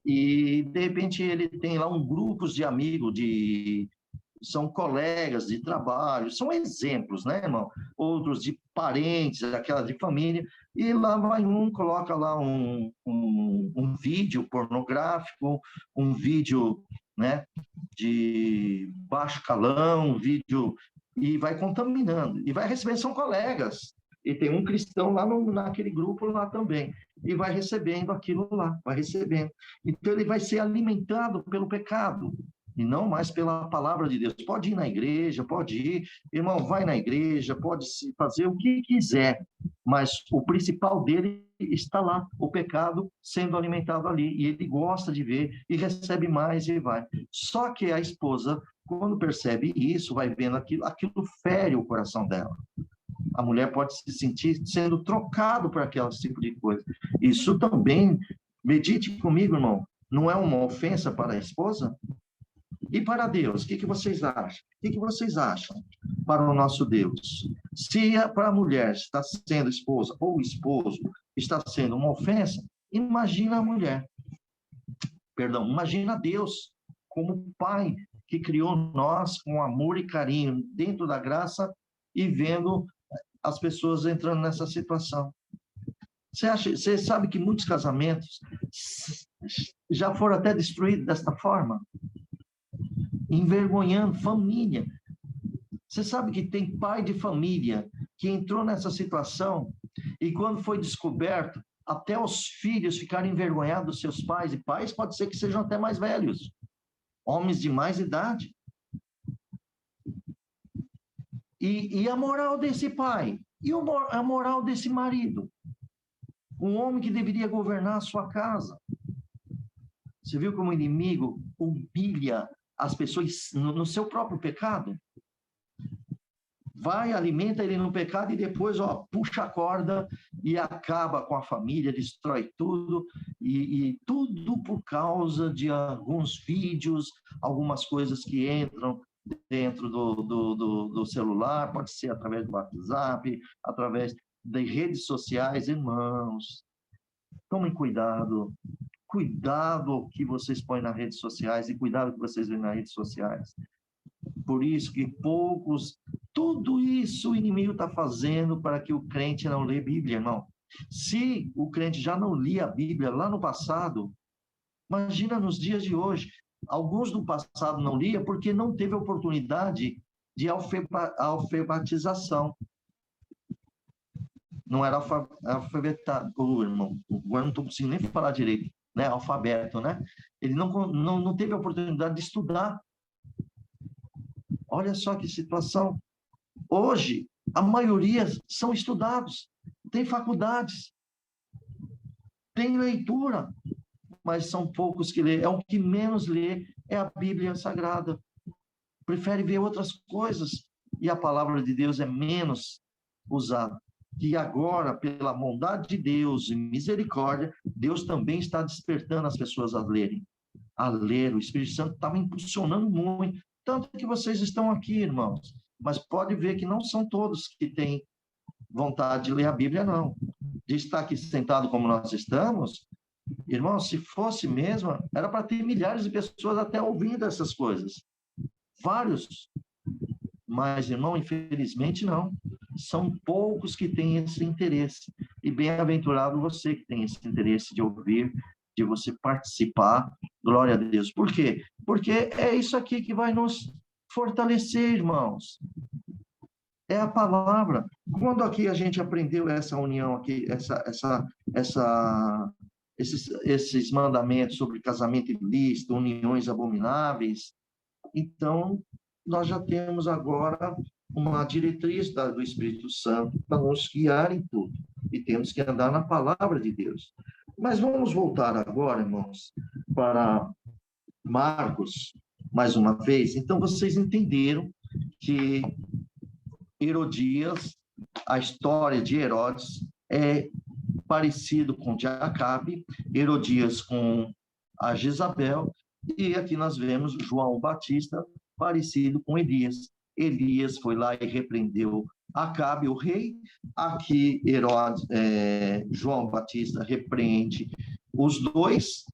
E, de repente, ele tem lá grupos de amigos, são colegas de trabalho, são exemplos, né, irmão? Outros de parentes, aquela de família, e lá vai coloca lá um vídeo pornográfico, um vídeo, né, de baixo calão, um vídeo, e vai contaminando, e vai recebendo, são colegas, e tem um cristão lá naquele grupo lá também, e vai recebendo aquilo lá, vai recebendo. Então ele vai ser alimentado pelo pecado, e não mais pela palavra de Deus. Pode ir na igreja, pode ir, irmão, vai na igreja, pode fazer o que quiser, mas o principal dele está lá, o pecado sendo alimentado ali, e ele gosta de ver, e recebe mais, e vai. Só que a esposa, quando percebe isso, vai vendo aquilo fere o coração dela. A mulher pode se sentir sendo trocado por aquele tipo de coisa. Isso também, medite comigo, irmão, não é uma ofensa para a esposa? E para Deus, o que vocês acham? O que vocês acham para o nosso Deus? Se para a mulher está sendo esposa ou esposo está sendo uma ofensa, imagina a mulher. Perdão, imagina Deus como Pai que criou nós com amor e carinho dentro da graça e vendo as pessoas entrando nessa situação. Você sabe que muitos casamentos já foram até destruídos desta forma? Envergonhando família. Você sabe que tem pai de família que entrou nessa situação e quando foi descoberto, até os filhos ficaram envergonhados dos seus pais, e pais pode ser que sejam até mais velhos, homens de mais idade. E a moral desse pai? E a moral desse marido? Um homem que deveria governar a sua casa. Você viu como o inimigo humilha as pessoas no seu próprio pecado? Vai, alimenta ele no pecado e depois puxa a corda e acaba com a família, destrói tudo, e tudo por causa de alguns vídeos, algumas coisas que entram dentro do celular, pode ser através do WhatsApp, através das redes sociais. Irmãos, tomem cuidado. Cuidado o que vocês põem nas redes sociais e cuidado o que vocês veem nas redes sociais. Por isso que tudo isso o inimigo está fazendo para que o crente não lê Bíblia, irmão. Se o crente já não lia a Bíblia lá no passado, imagina nos dias de hoje. Alguns do passado não lia porque não teve oportunidade de alfabetização. Não era alfabetado, irmão. Agora não estou conseguindo nem falar direito, né? Alfabeto, né? Ele não teve a oportunidade de estudar. Olha só que situação. Hoje, a maioria são estudados, tem faculdades, tem leitura, mas são poucos que lê. É o que menos lê, é a Bíblia Sagrada. Prefere ver outras coisas, e a palavra de Deus é menos usada. E agora, pela bondade de Deus e misericórdia, Deus também está despertando as pessoas a lerem. A ler, o Espírito Santo está me impulsionando muito, tanto que vocês estão aqui, irmãos. Mas pode ver que não são todos que têm vontade de ler a Bíblia, não. De estar aqui sentado como nós estamos, irmão, se fosse mesmo, era para ter milhares de pessoas até ouvindo essas coisas. Vários. Mas, irmão, infelizmente não. São poucos que têm esse interesse. E bem-aventurado você que tem esse interesse de ouvir, de você participar. Glória a Deus. Por quê? Porque é isso aqui que vai nos fortalecer, irmãos. É a palavra. Quando aqui a gente aprendeu essa união aqui, esses mandamentos sobre casamento ilícito, uniões abomináveis, então nós já temos agora uma diretriz do Espírito Santo para nos guiar em tudo. E temos que andar na palavra de Deus. Mas vamos voltar agora, irmãos, para Marcos, mais uma vez. Então, vocês entenderam que Herodias, a história de Herodes é parecido com de Acabe, Herodias com a Jezabel, e aqui nós vemos João Batista parecido com Elias. Elias foi lá e repreendeu Acabe, o rei. Aqui João Batista repreende os dois,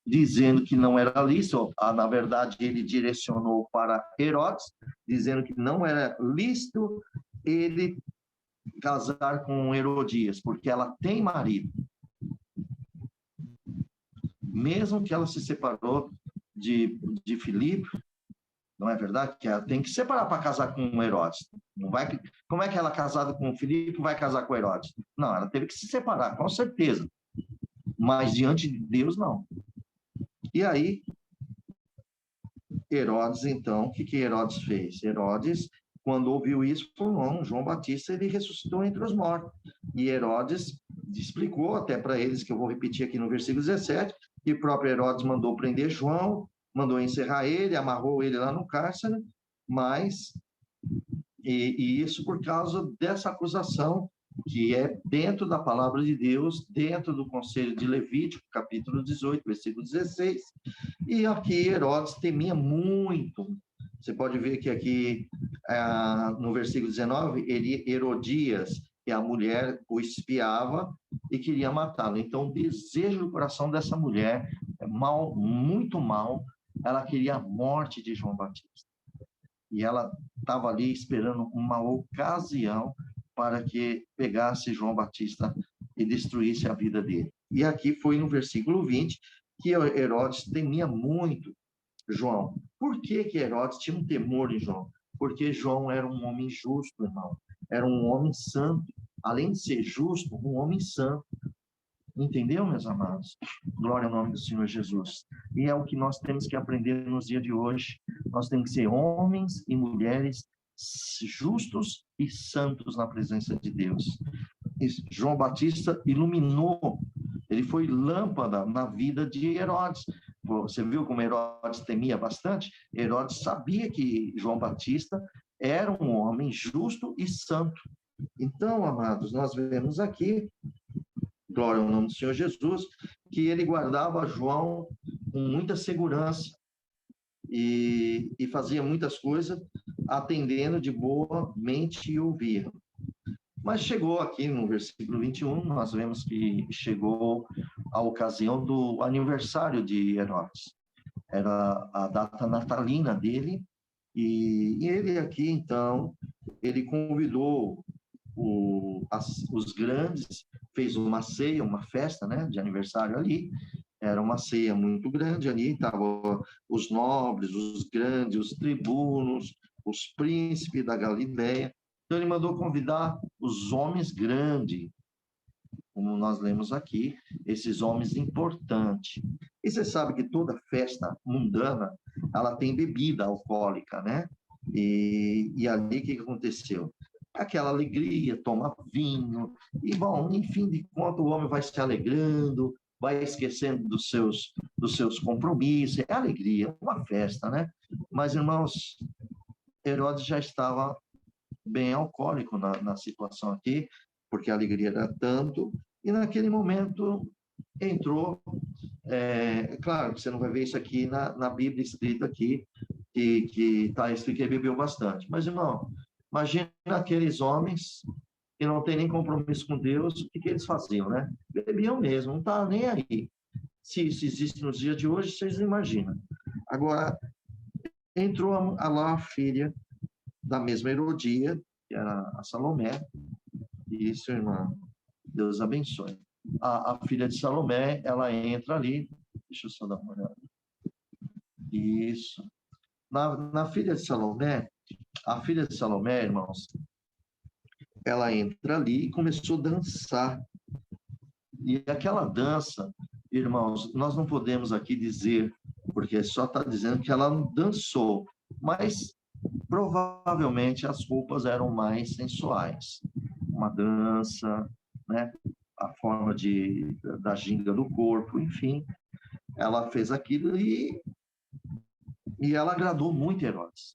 dizendo que não era lícito. Na verdade, ele direcionou para Herodes, dizendo que não era lícito ele casar com Herodias, porque ela tem marido. Mesmo que ela se separou de Filipe, não é verdade? Que ela tem que separar para casar com Herodes. Não vai, como é que ela casada com Filipe vai casar com Herodes? Não, ela teve que se separar, com certeza. Mas diante de Deus, não. E aí, Herodes, então, o que Herodes fez? Herodes, quando ouviu isso, falou, João Batista, ele ressuscitou entre os mortos. E Herodes explicou até para eles, que eu vou repetir aqui no versículo 17, que o próprio Herodes mandou prender João, mandou encerrar ele, amarrou ele lá no cárcere, mas, e isso por causa dessa acusação, que é dentro da palavra de Deus, dentro do conselho de Levítico, capítulo 18, versículo 16, e aqui Herodes temia muito. Você pode ver que aqui, no versículo 19, Herodias, que a mulher o espiava e queria matá-lo. Então, o desejo do coração dessa mulher é mal, muito mal. Ela queria a morte de João Batista. E ela estava ali esperando uma ocasião para que pegasse João Batista e destruísse a vida dele. E aqui foi no versículo 20 que Herodes temia muito João. Por que Herodes tinha um temor em João? Porque João era um homem justo, irmão. Era um homem santo. Além de ser justo, um homem santo. Entendeu, meus amados? Glória ao nome do Senhor Jesus. E é o que nós temos que aprender nos dias de hoje. Nós temos que ser homens e mulheres justos e santos na presença de Deus. E João Batista iluminou, ele foi lâmpada na vida de Herodes. Você viu como Herodes temia bastante? Herodes sabia que João Batista era um homem justo e santo. Então, amados, nós vemos aqui, glória ao nome do Senhor Jesus, que ele guardava João com muita segurança e fazia muitas coisas atendendo de boa mente e ouvia. Mas chegou aqui no versículo 21, nós vemos que chegou a ocasião do aniversário de Herodes. Era a data natalina dele, e ele aqui, então, ele convidou os grandes, fez uma ceia, uma festa, né, de aniversário ali. Era uma ceia muito grande ali, estavam os nobres, os grandes, os tribunos, os príncipes da Galileia. Então, ele mandou convidar os homens grandes, como nós lemos aqui, esses homens importantes. E você sabe que toda festa mundana, ela tem bebida alcoólica, né? E ali, o que aconteceu? Aquela alegria, toma vinho, e, bom, enfim de contas, o homem vai se alegrando, vai esquecendo dos seus compromissos, é alegria, uma festa, né? Mas, irmãos, Herodes já estava bem alcoólico na situação aqui, porque a alegria era tanto, e naquele momento entrou, claro que você não vai ver isso aqui na Bíblia escrito aqui, que está escrito que ele bebeu bastante, mas, irmão, imagina aqueles homens que não têm nem compromisso com Deus, o que eles faziam, né? Bebiam mesmo, não estavam nem aí. Se isso existe nos dias de hoje, vocês imaginam. Agora, entrou lá a filha da mesma Herodia, que era a Salomé, e isso, irmã, Deus abençoe. A filha de Salomé, ela entra ali, deixa eu só dar uma olhada. Isso. Na filha de Salomé, a filha de Salomé, irmãos, ela entra ali e começou a dançar. E aquela dança, irmãos, nós não podemos aqui dizer, porque só está dizendo que ela dançou, mas provavelmente as roupas eram mais sensuais. Uma dança, né? A forma da ginga do corpo, enfim. Ela fez aquilo e ela agradou muito Herodes.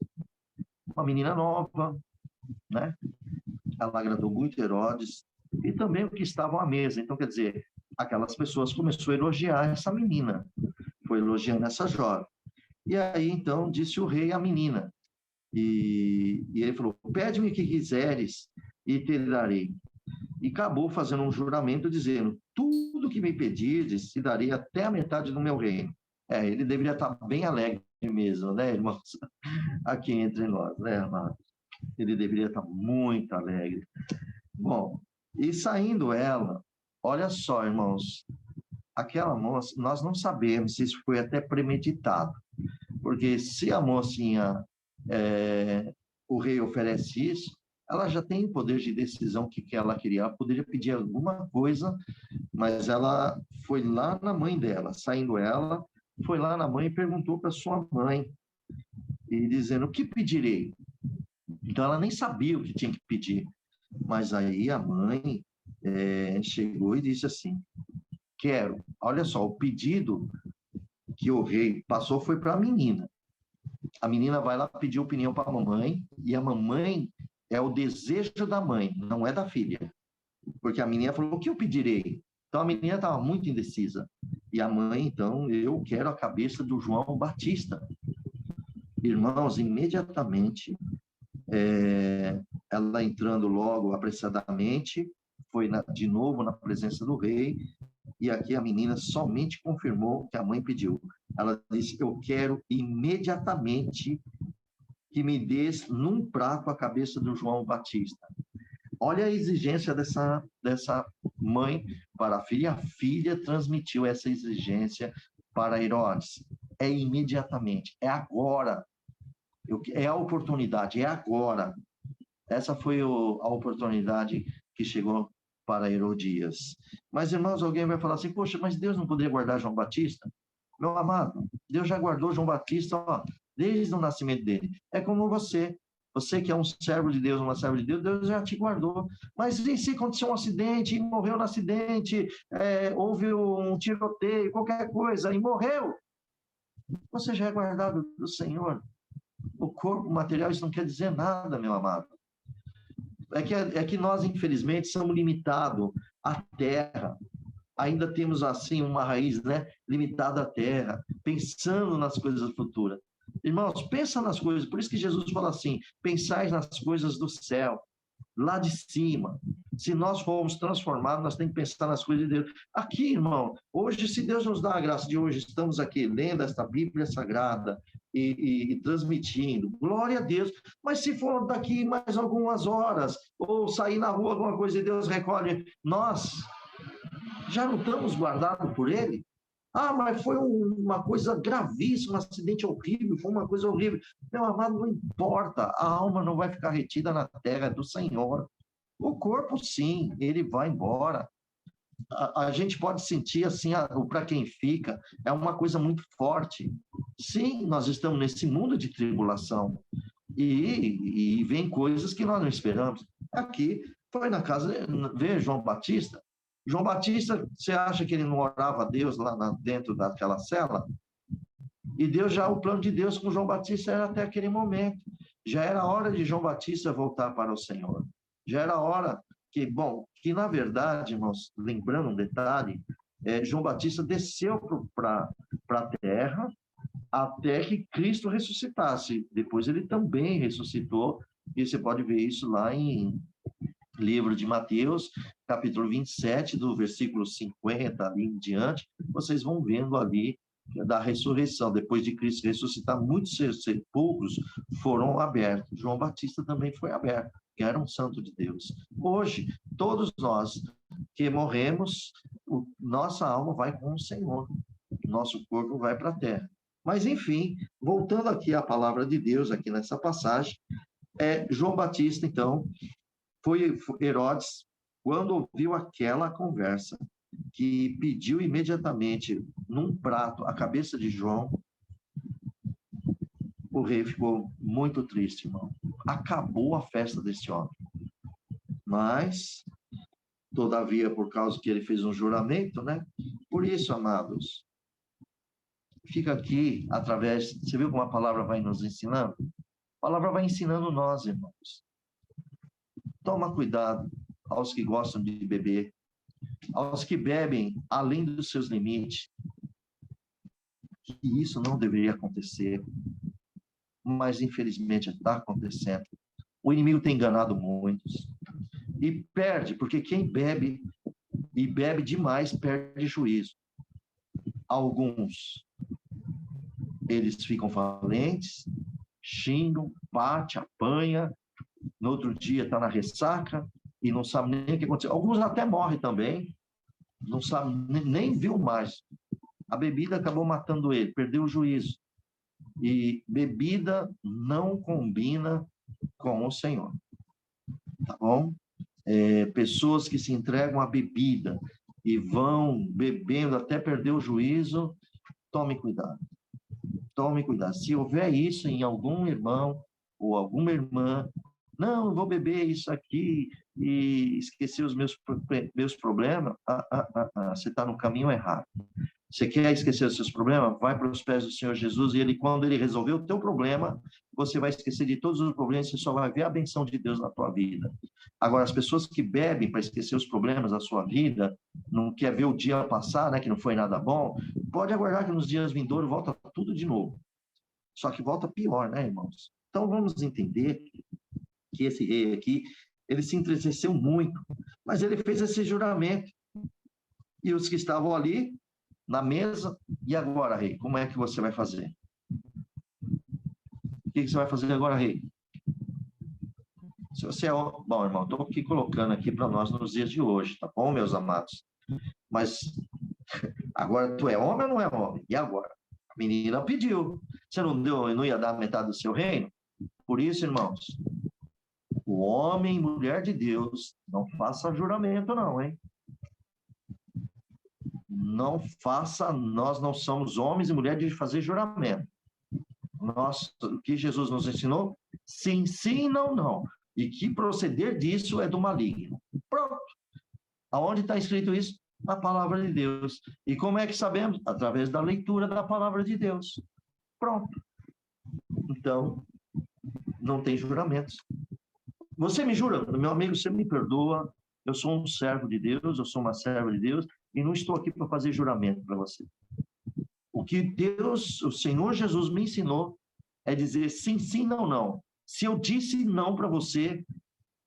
Uma menina nova, né? Ela agradou muito Herodes e também o que estavam à mesa. Então, quer dizer, aquelas pessoas começaram a elogiar essa menina, foi elogiando essa jovem. E aí, então, disse o rei à menina, e ele falou, pede-me o que quiseres e te darei. E acabou fazendo um juramento dizendo, tudo que me pedires, te darei até a metade do meu reino. Ele deveria estar bem alegre mesmo, né, irmãos? Aqui entre nós, né, amado? Ele deveria estar muito alegre. Bom, e saindo ela, olha só, irmãos, aquela moça, nós não sabemos se isso foi até premeditado, porque se a mocinha, o rei oferece isso, ela já tem poder de decisão que ela queria. Ela poderia pedir alguma coisa, mas ela foi lá na mãe dela, saindo ela, foi lá na mãe e perguntou para sua mãe, e dizendo, o que pedirei? Então, ela nem sabia o que tinha que pedir. Mas aí a mãe chegou e disse assim, quero. Olha só, o pedido que o rei passou foi para a menina. A menina vai lá pedir opinião para a mamãe, e a mamãe é o desejo da mãe, não é da filha. Porque a menina falou, o que eu pedirei? Então, a menina estava muito indecisa. E a mãe, então, eu quero a cabeça do João Batista. Irmãos, imediatamente, ela entrando logo apressadamente, foi de novo na presença do rei, e aqui a menina somente confirmou o que a mãe pediu. Ela disse, eu quero imediatamente que me des num prato a cabeça do João Batista. Olha a exigência dessa mãe para a filha. A filha transmitiu essa exigência para Herodes. É imediatamente, é agora. É a oportunidade, é agora. Essa foi a oportunidade que chegou para Herodias. Mas, irmãos, alguém vai falar assim, poxa, mas Deus não poderia guardar João Batista? Meu amado, Deus já guardou João Batista, desde o nascimento dele. É como você que é um servo de Deus, uma serva de Deus, Deus já te guardou. Mas e se aconteceu um acidente, e morreu no acidente, houve um tiroteio, qualquer coisa, e morreu? Você já é guardado do Senhor. O corpo material, isso não quer dizer nada, meu amado. É que nós, infelizmente, somos limitados à terra. Ainda temos, assim, uma raiz, né, limitada à terra, pensando nas coisas futuras. Irmãos, pensa nas coisas, por isso que Jesus fala assim, pensais nas coisas do céu, lá de cima. Se nós formos transformados, nós temos que pensar nas coisas de Deus. Aqui, irmão, hoje, se Deus nos dá a graça de hoje, estamos aqui lendo esta Bíblia Sagrada e transmitindo, glória a Deus. Mas se for daqui mais algumas horas, ou sair na rua alguma coisa e Deus recolhe, nós já não estamos guardados por Ele? Ah, mas foi uma coisa gravíssima, um acidente horrível, foi uma coisa horrível. Meu amado, não importa, a alma não vai ficar retida na terra, é do Senhor. O corpo, sim, ele vai embora. A gente pode sentir assim, para quem fica, é uma coisa muito forte. Sim, nós estamos nesse mundo de tribulação e vem coisas que nós não esperamos. Aqui, foi na casa, vê João Batista. João Batista, você acha que ele não orava a Deus lá dentro daquela cela? E Deus já, o plano de Deus com João Batista era até aquele momento. Já era hora de João Batista voltar para o Senhor. Já era hora que, bom, que na verdade, irmãos, lembrando um detalhe, João Batista desceu para a terra até que Cristo ressuscitasse. Depois ele também ressuscitou, e você pode ver isso lá em livro de Mateus, capítulo 27, do versículo 50 ali em diante, vocês vão vendo ali da ressurreição. Depois de Cristo ressuscitar, muitos sepulcros foram abertos. João Batista também foi aberto, que era um santo de Deus. Hoje, todos nós que morremos, nossa alma vai com o Senhor, nosso corpo vai para a terra. Mas, enfim, voltando aqui à palavra de Deus, aqui nessa passagem, João Batista, então, foi Herodes, quando ouviu aquela conversa, que pediu imediatamente num prato a cabeça de João, o rei ficou muito triste, irmão. Acabou a festa desse homem. Mas, todavia, por causa que ele fez um juramento, né? Por isso, amados, fica aqui através, você viu como a palavra vai nos ensinando? A palavra vai ensinando nós, irmãos. Toma cuidado aos que gostam de beber, aos que bebem além dos seus limites. E isso não deveria acontecer, mas infelizmente está acontecendo. O inimigo tem enganado muitos e perde, porque quem bebe e bebe demais perde juízo. Alguns, eles ficam falentes, xingam, bate, apanha, no outro dia está na ressaca e não sabe nem o que aconteceu. Alguns até morrem também, não sabe, nem viu mais. A bebida acabou matando ele, perdeu o juízo. E bebida não combina com o Senhor, tá bom? Pessoas que se entregam à bebida e vão bebendo até perder o juízo, tome cuidado. Tome cuidado. Se houver isso em algum irmão ou alguma irmã, não, eu vou beber isso aqui e esquecer os meus problemas, você está no caminho errado. Você quer esquecer os seus problemas? Vai para os pés do Senhor Jesus e ele, quando ele resolver o teu problema, você vai esquecer de todos os problemas, você só vai ver a benção de Deus na tua vida. Agora, as pessoas que bebem para esquecer os problemas da sua vida, não quer ver o dia passar, né, que não foi nada bom, pode aguardar que nos dias vindouros volta tudo de novo. Só que volta pior, né, irmãos? Então, vamos entender que esse rei aqui, ele se entristeceu muito, mas ele fez esse juramento. E os que estavam ali, na mesa, e agora, rei, como é que você vai fazer? O que você vai fazer agora, rei? Se você é... Bom, irmão, estou aqui colocando aqui para nós nos dias de hoje, tá bom, meus amados? Mas agora, tu é homem ou não é homem? E agora? A menina pediu. Você não ia dar metade do seu reino? Por isso, irmãos, o homem e mulher de Deus, não faça juramento não, hein? Não faça, nós não somos homens e mulheres de fazer juramento. O que Jesus nos ensinou? Sim, sim, não, não. E que proceder disso é do maligno. Pronto. Aonde está escrito isso? Na palavra de Deus. E como é que sabemos? Através da leitura da palavra de Deus. Pronto. Então, não tem juramentos. Você me jura, meu amigo, você me perdoa, eu sou um servo de Deus, eu sou uma serva de Deus, e não estou aqui para fazer juramento para você. O que Deus, o Senhor Jesus me ensinou é dizer sim, sim, não, não. Se eu disse não para você,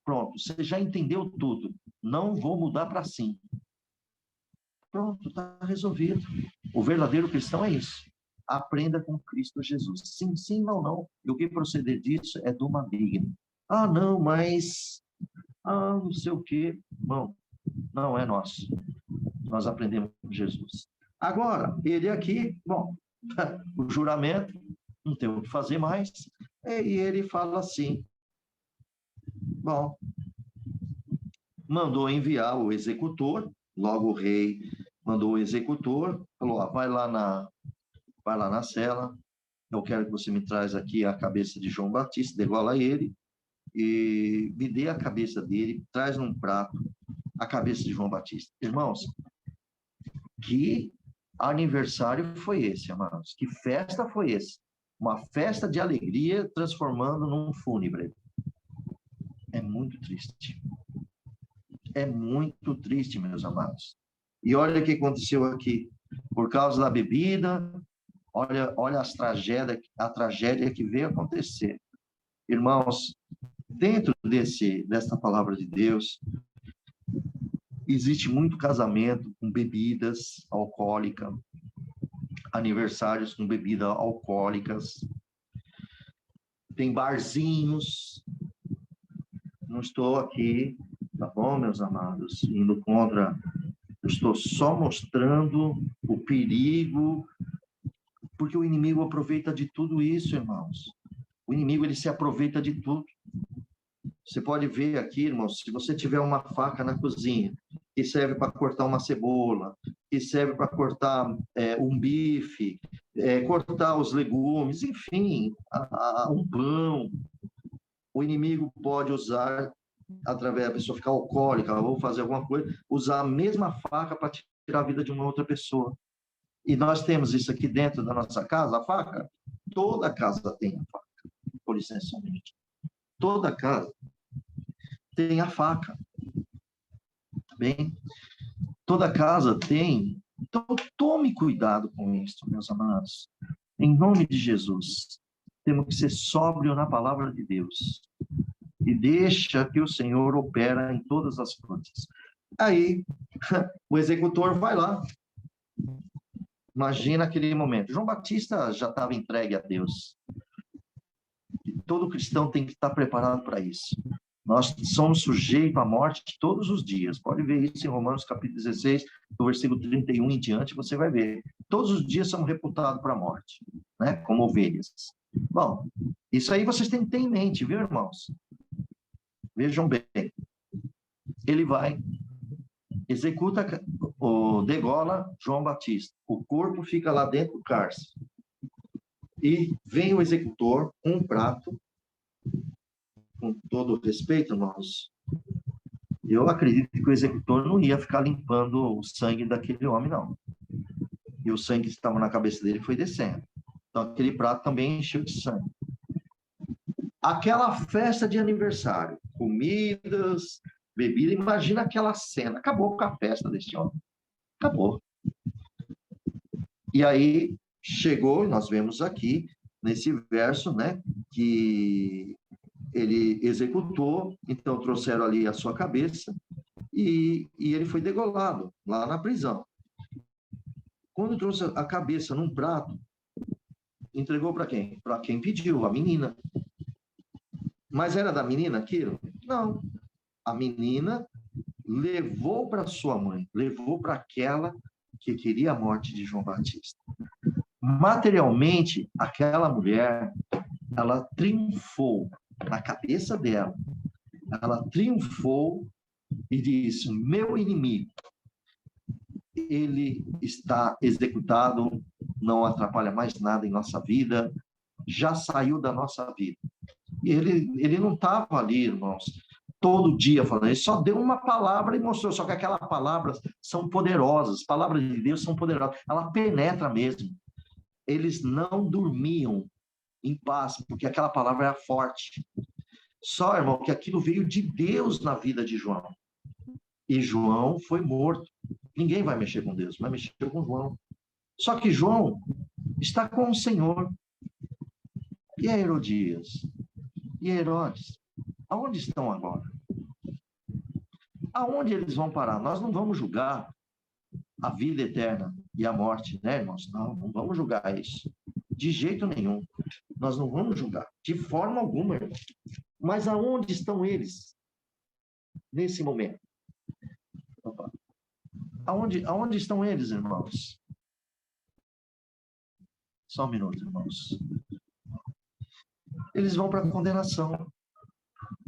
pronto, você já entendeu tudo. Não vou mudar para sim. Pronto, está resolvido. O verdadeiro cristão é isso. Aprenda com Cristo Jesus. Sim, sim, não, não. E o que proceder disso é do maligno. Ah, não, mas... Ah, não sei o quê. Não, não é nosso. Nós aprendemos com Jesus. Agora, ele aqui, bom, o juramento, não tem o que fazer mais, e ele fala assim, bom, mandou enviar o executor, logo o rei mandou o executor, falou, vai lá na cela, eu quero que você me traz aqui a cabeça de João Batista, degola ele, e me dê a cabeça dele, traz num prato a cabeça de João Batista. Irmãos, que aniversário foi esse, amados? Que festa foi esse? Uma festa de alegria transformando num fúnebre. É muito triste. É muito triste, meus amados. E olha o que aconteceu aqui. Por causa da bebida, olha a tragédia que veio acontecer. Irmãos, dentro dessa palavra de Deus, existe muito casamento com bebidas alcoólicas, aniversários com bebidas alcoólicas, tem barzinhos. Não estou aqui, tá bom, meus amados, indo contra, eu estou só mostrando o perigo, porque o inimigo aproveita de tudo isso, irmãos. O inimigo, ele se aproveita de tudo. Você pode ver aqui, irmãos, se você tiver uma faca na cozinha, que serve para cortar uma cebola, que serve para cortar um bife, cortar os legumes, enfim, um pão, o inimigo pode usar, através da pessoa ficar alcoólica ou fazer alguma coisa, usar a mesma faca para tirar a vida de uma outra pessoa. E nós temos isso aqui dentro da nossa casa, a faca. Toda casa tem a faca, por essencialmente. Toda casa tem a faca. Bem, toda casa tem. Então, tome cuidado com isso, meus amados. Em nome de Jesus, temos que ser sóbrio na palavra de Deus. E deixa que o Senhor opera em todas as coisas. Aí, o executor vai lá. Imagina aquele momento. João Batista já estava entregue a Deus. E todo cristão tem que estar preparado para isso. Nós somos sujeitos à morte todos os dias. Pode ver isso em Romanos capítulo 16, do versículo 31 em diante, você vai ver. Todos os dias somos reputados para a morte, né? Como ovelhas. Bom, isso aí vocês têm que ter em mente, viu, irmãos? Vejam bem. Ele vai, executa, degola João Batista. O corpo fica lá dentro do cárcere. E vem o executor com um prato, com todo o respeito, irmãos. Eu acredito que o executor não ia ficar limpando o sangue daquele homem, não. E o sangue que estava na cabeça dele foi descendo. Então, aquele prato também encheu de sangue. Aquela festa de aniversário, comidas, bebida, imagina aquela cena. Acabou com a festa desse homem. Acabou. E aí, chegou, nós vemos aqui, nesse verso, né, que ele executou, então trouxeram ali a sua cabeça, e ele foi degolado lá na prisão. Quando trouxe a cabeça num prato, entregou para quem? Para quem pediu, a menina. Mas era da menina aquilo? Não. A menina levou para sua mãe, levou para aquela que queria a morte de João Batista. Materialmente, aquela mulher, ela triunfou na cabeça dela. Ela triunfou e disse: meu inimigo, ele está executado, não atrapalha mais nada em nossa vida, já saiu da nossa vida. E ele não estava ali, irmãos, todo dia falando, ele só deu uma palavra e mostrou, só que aquelas palavras são poderosas, palavras de Deus são poderosas, ela penetra mesmo. Eles não dormiam em paz, porque aquela palavra era forte. Só, irmão, que aquilo veio de Deus na vida de João. E João foi morto. Ninguém vai mexer com Deus, vai mexer com João. Só que João está com o Senhor. E a Herodias? E a Herodes? Aonde estão agora? Aonde eles vão parar? Nós não vamos julgar a vida eterna e a morte, né, irmãos? Não vamos julgar isso. De jeito nenhum. Nós não vamos julgar. De forma alguma, irmão. Mas aonde estão eles? Nesse momento. Aonde estão eles, irmãos? Só um minuto, irmãos. Eles vão para a condenação,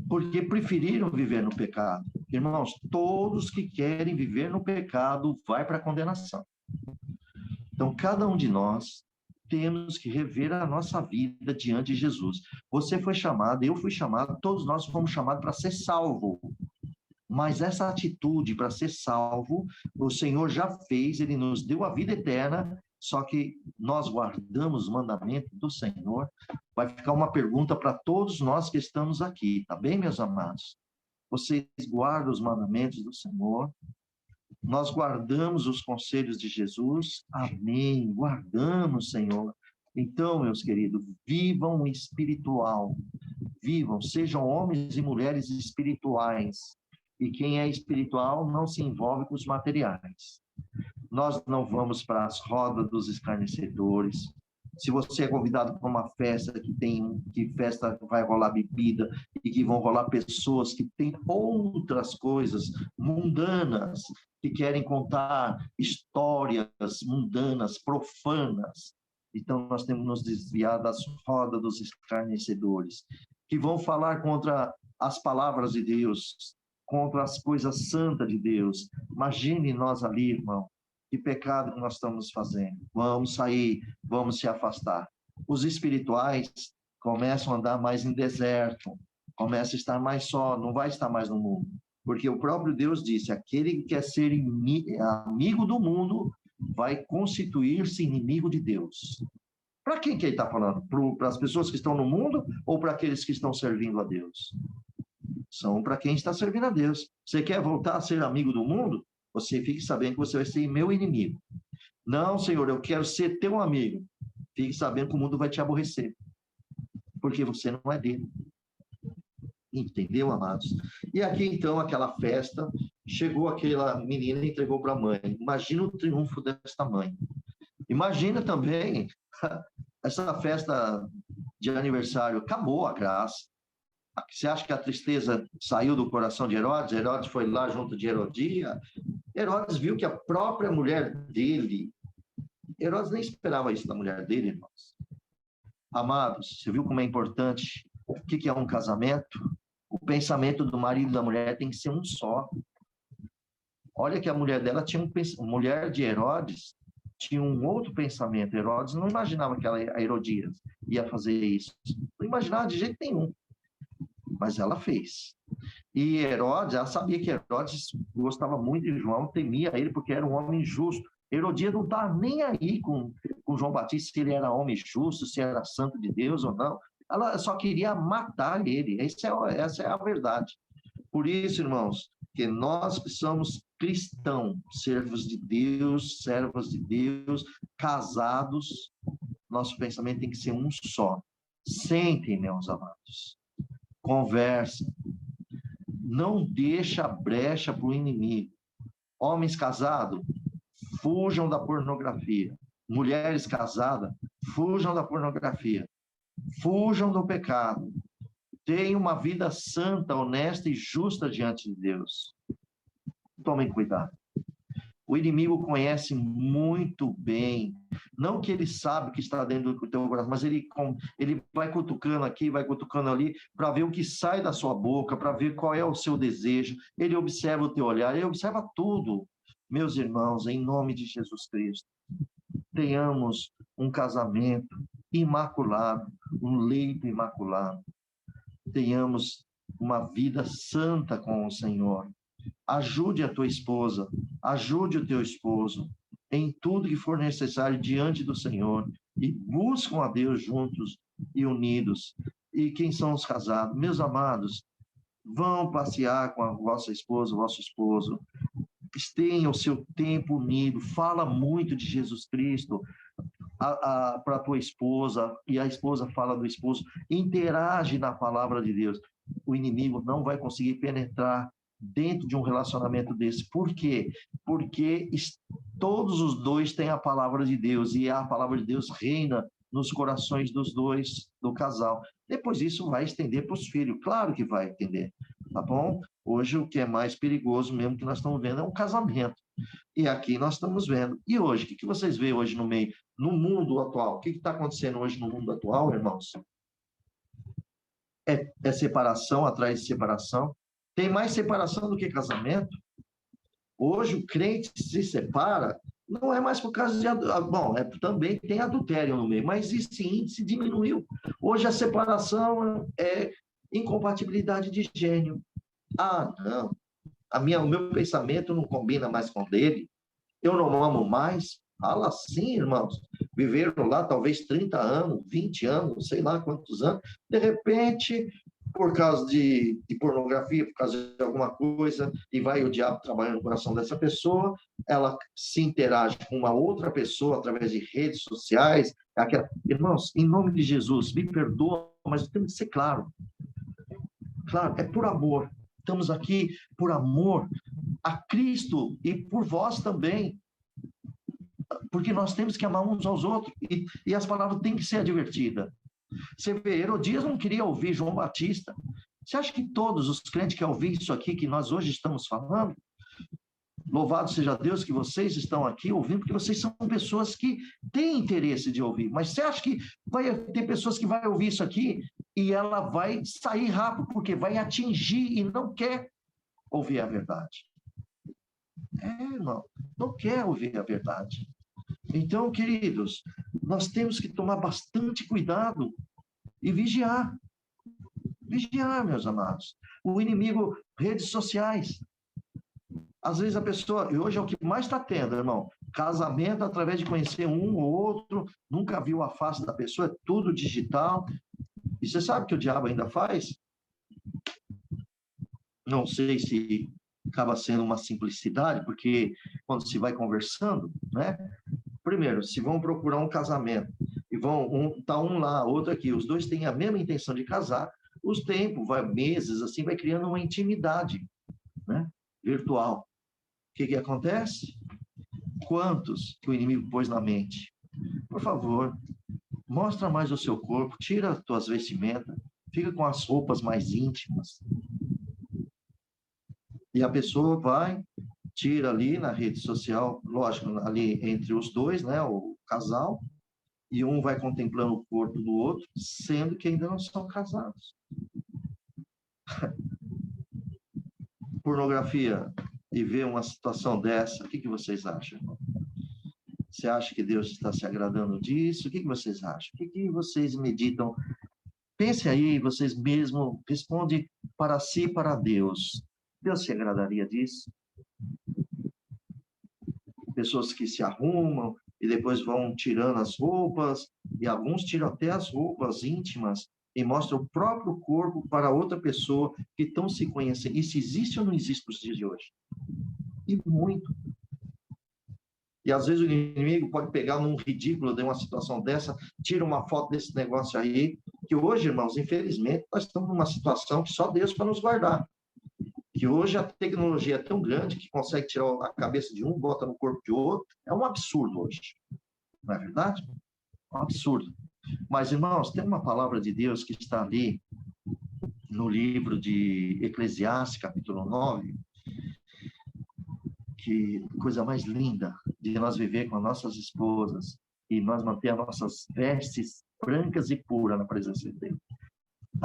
porque preferiram viver no pecado. Irmãos, todos que querem viver no pecado vai para a condenação. Então, cada um de nós temos que rever a nossa vida diante de Jesus. Você foi chamado, eu fui chamado, todos nós fomos chamados para ser salvo. Mas essa atitude para ser salvo, o Senhor já fez, Ele nos deu a vida eterna, só que nós guardamos os mandamentos do Senhor. Vai ficar uma pergunta para todos nós que estamos aqui, tá bem, meus amados? Vocês guardam os mandamentos do Senhor? Nós guardamos os conselhos de Jesus? Amém, guardamos, Senhor. Então, meus queridos, vivam espiritual, vivam, sejam homens e mulheres espirituais. E quem é espiritual não se envolve com os materiais. Nós não vamos para as rodas dos escarnecedores. Se você é convidado para uma festa que festa vai rolar bebida e que vão rolar pessoas que têm outras coisas mundanas, que querem contar histórias mundanas, profanas, então nós temos que nos desviar das rodas dos escarnecedores, que vão falar contra as palavras de Deus, contra as coisas santas de Deus. Imagine nós ali, irmão, que pecado que nós estamos fazendo. Vamos sair, vamos se afastar. Os espirituais começam a andar mais em deserto, começam a estar mais só, não vai estar mais no mundo. Porque o próprio Deus disse, aquele que quer ser amigo do mundo vai constituir-se inimigo de Deus. Para quem que ele está falando? Para as pessoas que estão no mundo ou para aqueles que estão servindo a Deus? São para quem está servindo a Deus. Você quer voltar a ser amigo do mundo? Você fique sabendo que você vai ser meu inimigo. Não, Senhor, eu quero ser teu amigo. Fique sabendo que o mundo vai te aborrecer. Porque você não é dele. Entendeu, amados? E aqui, então, aquela festa, chegou aquela menina e entregou para a mãe. Imagina o triunfo desta mãe. Imagina também essa festa de aniversário. Acabou a graça. Você acha que a tristeza saiu do coração de Herodes? Herodes foi lá junto de Herodia. Herodes viu que a própria mulher dele... Herodes nem esperava isso da mulher dele, irmãos. Amados, você viu como é importante? O que é um casamento? O pensamento do marido e da mulher tem que ser um só. Olha que a mulher dela tinha a mulher de Herodes tinha um outro pensamento. Herodes não imaginava que a Herodias ia fazer isso. Não imaginava de jeito nenhum. Mas ela fez. E Herodes, ela sabia que Herodes gostava muito de João, temia ele porque era um homem justo. Herodias não estava nem aí com João Batista, se ele era homem justo, se era santo de Deus ou não. Ela só queria matar ele. Essa é a verdade. Por isso, irmãos, que nós que somos cristãos, servos de Deus, servas de Deus, casados, nosso pensamento tem que ser um só. Sentem, meus amados. Conversa. Não deixa brecha para o inimigo. Homens casados, fujam da pornografia. Mulheres casadas, fujam da pornografia. Fujam do pecado. Tenham uma vida santa, honesta e justa diante de Deus. Tomem cuidado. O inimigo conhece muito bem, não que ele sabe o que está dentro do teu coração, mas ele vai cutucando aqui, vai cutucando ali, para ver o que sai da sua boca, para ver qual é o seu desejo. Ele observa o teu olhar, ele observa tudo. Meus irmãos, em nome de Jesus Cristo, tenhamos um casamento imaculado, um leito imaculado. Tenhamos uma vida santa com o Senhor. Ajude a tua esposa, ajude o teu esposo em tudo que for necessário diante do Senhor e buscam a Deus juntos e unidos. E quem são os casados? Meus amados, vão passear com a vossa esposa, o vosso esposo. Tenham o seu tempo unido, fala muito de Jesus Cristo para a tua esposa, e a esposa fala do esposo, interage na palavra de Deus. O inimigo não vai conseguir penetrar dentro de um relacionamento desse. Por quê? Porque todos os dois têm a palavra de Deus, e a palavra de Deus reina nos corações dos dois, do casal. Depois isso vai estender para os filhos, claro que vai estender, tá bom? Hoje o que é mais perigoso mesmo que nós estamos vendo é um casamento. E aqui nós estamos vendo. E hoje, o que vocês veem hoje no meio, no mundo atual? O que está acontecendo hoje no mundo atual, irmãos? É separação atrás de separação. Tem mais separação do que casamento. Hoje o crente se separa, não é mais por causa de... Bom, também tem adultério no meio, mas esse índice diminuiu. Hoje a separação é incompatibilidade de gênio. Ah, não. O meu pensamento não combina mais com o dele. Eu não amo mais. Fala assim, irmãos. Viveram lá talvez 30 anos, 20 anos, sei lá quantos anos. De repente, por causa de pornografia, por causa de alguma coisa, e vai o diabo trabalhando no coração dessa pessoa, ela se interage com uma outra pessoa através de redes sociais. Irmãos, em nome de Jesus, me perdoa, mas temos que ser claro. Claro, é por amor. Estamos aqui por amor a Cristo e por vós também. Porque nós temos que amar uns aos outros. E as palavras têm que ser advertidas. Você vê, Herodias não queria ouvir João Batista. Você acha que todos os crentes querem ouvir isso aqui que nós hoje estamos falando? Louvado seja Deus que vocês estão aqui ouvindo, porque vocês são pessoas que têm interesse de ouvir. Mas você acha que vai ter pessoas que vão ouvir isso aqui e ela vai sair rápido, porque vai atingir e não quer ouvir a verdade? Não quer ouvir a verdade. Então, queridos, nós temos que tomar bastante cuidado e vigiar. Vigiar, meus amados. O inimigo, redes sociais. Às vezes a pessoa, e hoje é o que mais está tendo, irmão, casamento através de conhecer um ou outro, nunca viu a face da pessoa, é tudo digital. E você sabe o que o diabo ainda faz? Não sei se acaba sendo uma simplicidade, porque quando se vai conversando, né? Primeiro, se vão procurar um casamento, e tá um lá, outro aqui, os dois têm a mesma intenção de casar, os tempos, meses, assim, vai criando uma intimidade, né? Virtual. O que acontece? Quantos que o inimigo pôs na mente? Por favor, mostra mais o seu corpo, tira as tuas vestimentas, fica com as roupas mais íntimas. E a pessoa vai, tira ali na rede social, lógico, ali entre os dois, né, o casal, e um vai contemplando o corpo do outro, sendo que ainda não são casados. Pornografia, e ver uma situação dessa, o que vocês acham, irmão? Você acha que Deus está se agradando disso? O que vocês acham? O que vocês meditam? Pense aí, vocês mesmos, responde para si e para Deus. Deus se agradaria disso? Pessoas que se arrumam e depois vão tirando as roupas, e alguns tiram até as roupas íntimas e mostram o próprio corpo para outra pessoa que estão se conhecendo. Isso existe ou não existe nos dias de hoje? E muito. E às vezes o inimigo pode pegar num ridículo de uma situação dessa, tira uma foto desse negócio aí, que hoje, irmãos, infelizmente, nós estamos numa situação que só Deus para nos guardar. Que hoje a tecnologia é tão grande que consegue tirar a cabeça de um, bota no corpo de outro. É um absurdo hoje. Não é verdade? É um absurdo. Mas, irmãos, tem uma palavra de Deus que está ali no livro de Eclesiastes, capítulo 9, que coisa mais linda de nós viver com as nossas esposas e nós manter as nossas vestes brancas e puras na presença de Deus.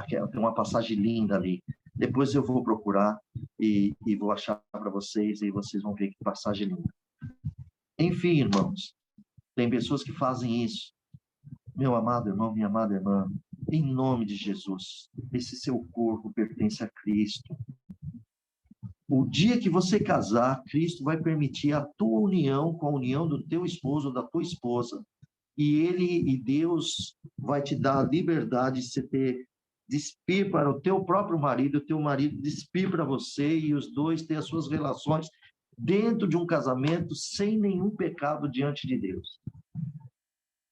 Tem uma passagem linda ali. Depois eu vou procurar e vou achar para vocês e vocês vão ver que passagem linda. Enfim, irmãos, tem pessoas que fazem isso. Meu amado irmão, minha amada irmã, em nome de Jesus, esse seu corpo pertence a Cristo. O dia que você casar, Cristo vai permitir a tua união com a união do teu esposo ou da tua esposa. E Deus vai te dar a liberdade de despir para o teu próprio marido, o teu marido despir para você, e os dois ter as suas relações dentro de um casamento sem nenhum pecado diante de Deus.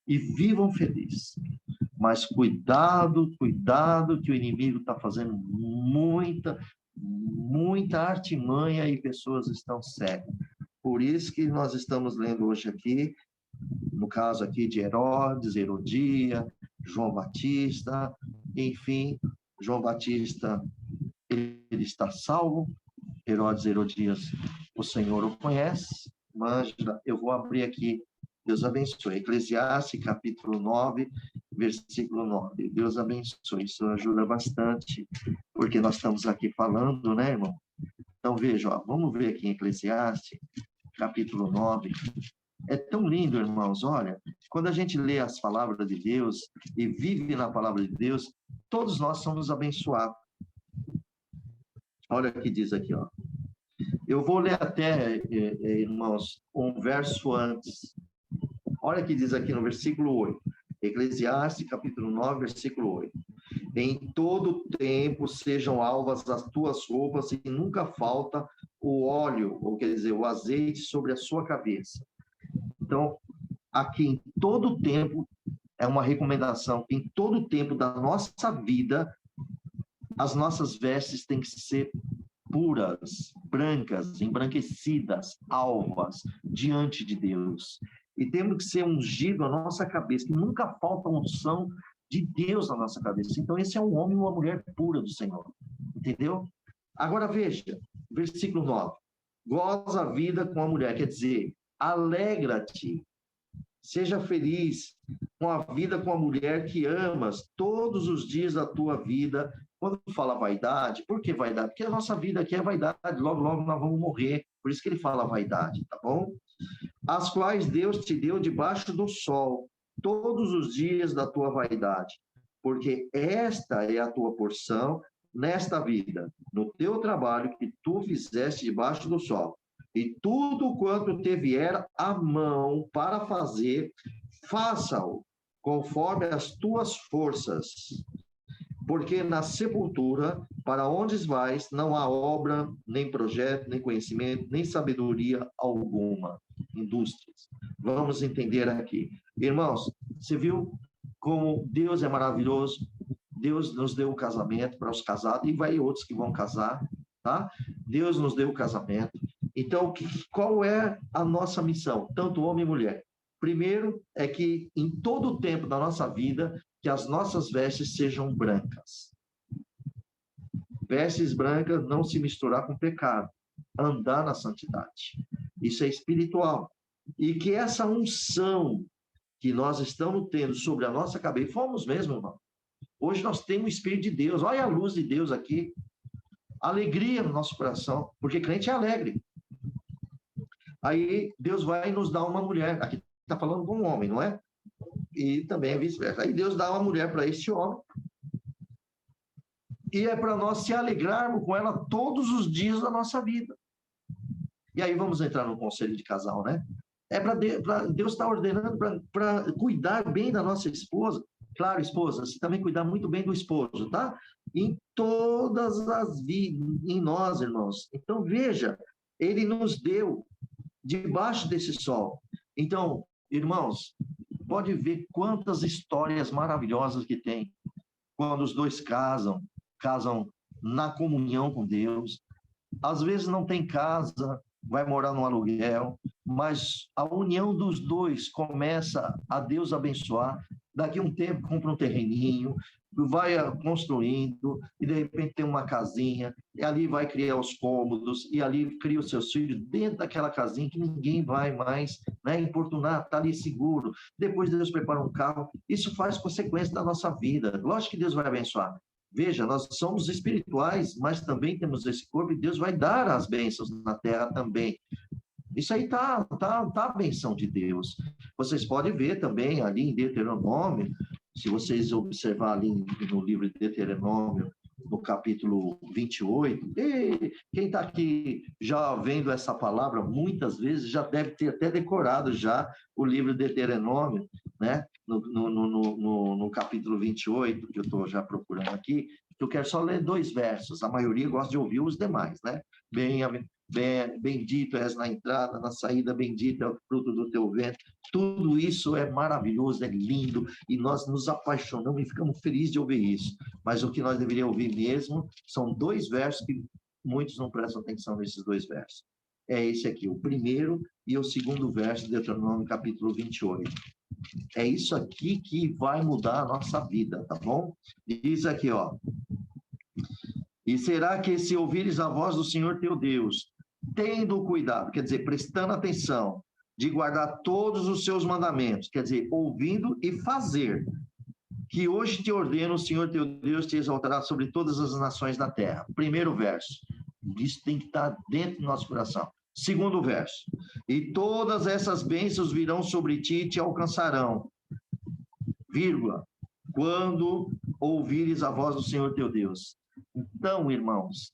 E vivam felizes. Mas cuidado, que o inimigo está fazendo muita artimanha e pessoas estão cegas. Por isso que nós estamos lendo hoje aqui, no caso aqui de Herodes, Herodia, João Batista, enfim, João Batista, ele está salvo, Herodes, Herodias, o Senhor o conhece, Ângela, eu vou abrir aqui. Deus abençoe. Eclesiastes, capítulo 9, versículo 9. Deus abençoe. Isso ajuda bastante, porque nós estamos aqui falando, né, irmão? Então, veja, ó, vamos ver aqui em Eclesiastes, capítulo 9. É tão lindo, irmãos, olha, quando a gente lê as palavras de Deus e vive na palavra de Deus, todos nós somos abençoados. Olha o que diz aqui, ó. Eu vou ler até, irmãos, um verso antes. Olha o que diz aqui no versículo 8. Eclesiastes, capítulo 9, versículo 8. Em todo tempo sejam alvas as tuas roupas e nunca falta o óleo, ou quer dizer, o azeite sobre a sua cabeça. Então, aqui em todo tempo, é uma recomendação, em todo tempo da nossa vida, as nossas vestes têm que ser puras, brancas, embranquecidas, alvas, diante de Deus. E temos que ser ungido a nossa cabeça, que nunca falta unção de Deus na nossa cabeça. Então, esse é um homem e uma mulher pura do Senhor. Entendeu? Agora, veja, versículo 9. Goza a vida com a mulher, quer dizer, alegra-te, seja feliz com a vida com a mulher que amas todos os dias da tua vida. Quando fala vaidade, por que vaidade? Porque a nossa vida aqui é vaidade, logo, logo nós vamos morrer. Por isso que ele fala vaidade, tá bom? As quais Deus te deu debaixo do sol, todos os dias da tua vaidade, porque esta é a tua porção nesta vida, no teu trabalho que tu fizeste debaixo do sol. E tudo quanto te vier à mão para fazer, faça-o conforme as tuas forças. Porque na sepultura, para onde vais, não há obra, nem projeto, nem conhecimento, nem sabedoria alguma. Indústrias. Vamos entender aqui. Irmãos, você viu como Deus é maravilhoso? Deus nos deu o casamento para os casados, e vai outros que vão casar, tá? Deus nos deu o casamento. Então, qual é a nossa missão? Tanto homem e mulher. Primeiro, é que em todo o tempo da nossa vida, que as nossas vestes sejam brancas. Vestes brancas, não se misturar com pecado. Andar na santidade. Isso é espiritual. E que essa unção que nós estamos tendo sobre a nossa cabeça, fomos mesmo, irmão. Hoje nós temos o Espírito de Deus. Olha a luz de Deus aqui. Alegria no nosso coração, porque crente é alegre. Aí Deus vai nos dar uma mulher. Aqui está falando com um homem, não é? E também é vice-versa. Aí Deus dá uma mulher para este homem. E é para nós se alegrarmos com ela todos os dias da nossa vida. E aí vamos entrar no conselho de casal, né? É para Deus estar ordenando para cuidar bem da nossa esposa. Claro, esposa, você também cuidar muito bem do esposo, tá? Em todas as vidas, em nós, irmãos. Então, veja, ele nos deu debaixo desse sol. Então, irmãos, pode ver quantas histórias maravilhosas que tem quando os dois casam na comunhão com Deus. Às vezes não tem casa, vai morar no aluguel, mas a união dos dois começa a Deus abençoar. Daqui a um tempo compra um terreninho, vai construindo, e de repente tem uma casinha, e ali vai criar os cômodos, e ali cria os seus filhos dentro daquela casinha que ninguém vai mais, né, importunar, está ali seguro. Depois Deus prepara um carro. Isso faz consequência da nossa vida. Lógico que Deus vai abençoar. Veja, nós somos espirituais, mas também temos esse corpo, e Deus vai dar as bênçãos na terra também. Isso aí tá a benção de Deus. Vocês podem ver também ali em Deuteronômio, se vocês observar ali no livro de Deuteronômio, no capítulo 28, e quem está aqui já vendo essa palavra muitas vezes, já deve ter até decorado já o livro de Deuteronômio, né? No capítulo 28, que eu estou já procurando aqui, eu quero só ler 2 versos, a maioria gosta de ouvir os demais, né? Bendito és na entrada, na saída, bendito é o fruto do teu ventre. Tudo isso é maravilhoso, é lindo, e nós nos apaixonamos e ficamos felizes de ouvir isso. Mas o que nós deveríamos ouvir mesmo são 2 versos que muitos não prestam atenção nesses 2 versos. É esse aqui, o primeiro e o segundo verso de Deuteronômio, capítulo 28. É isso aqui que vai mudar a nossa vida, tá bom? Diz aqui, ó. E será que se ouvires a voz do Senhor teu Deus, tendo cuidado, quer dizer, prestando atenção, de guardar todos os seus mandamentos, quer dizer, ouvindo e fazer, que hoje te ordeno, o Senhor teu Deus te exaltará sobre todas as nações da terra. Primeiro verso. Isso tem que estar dentro do nosso coração. Segundo verso. E todas essas bênçãos virão sobre ti e te alcançarão, vírgula, quando ouvires a voz do Senhor teu Deus. Então, irmãos,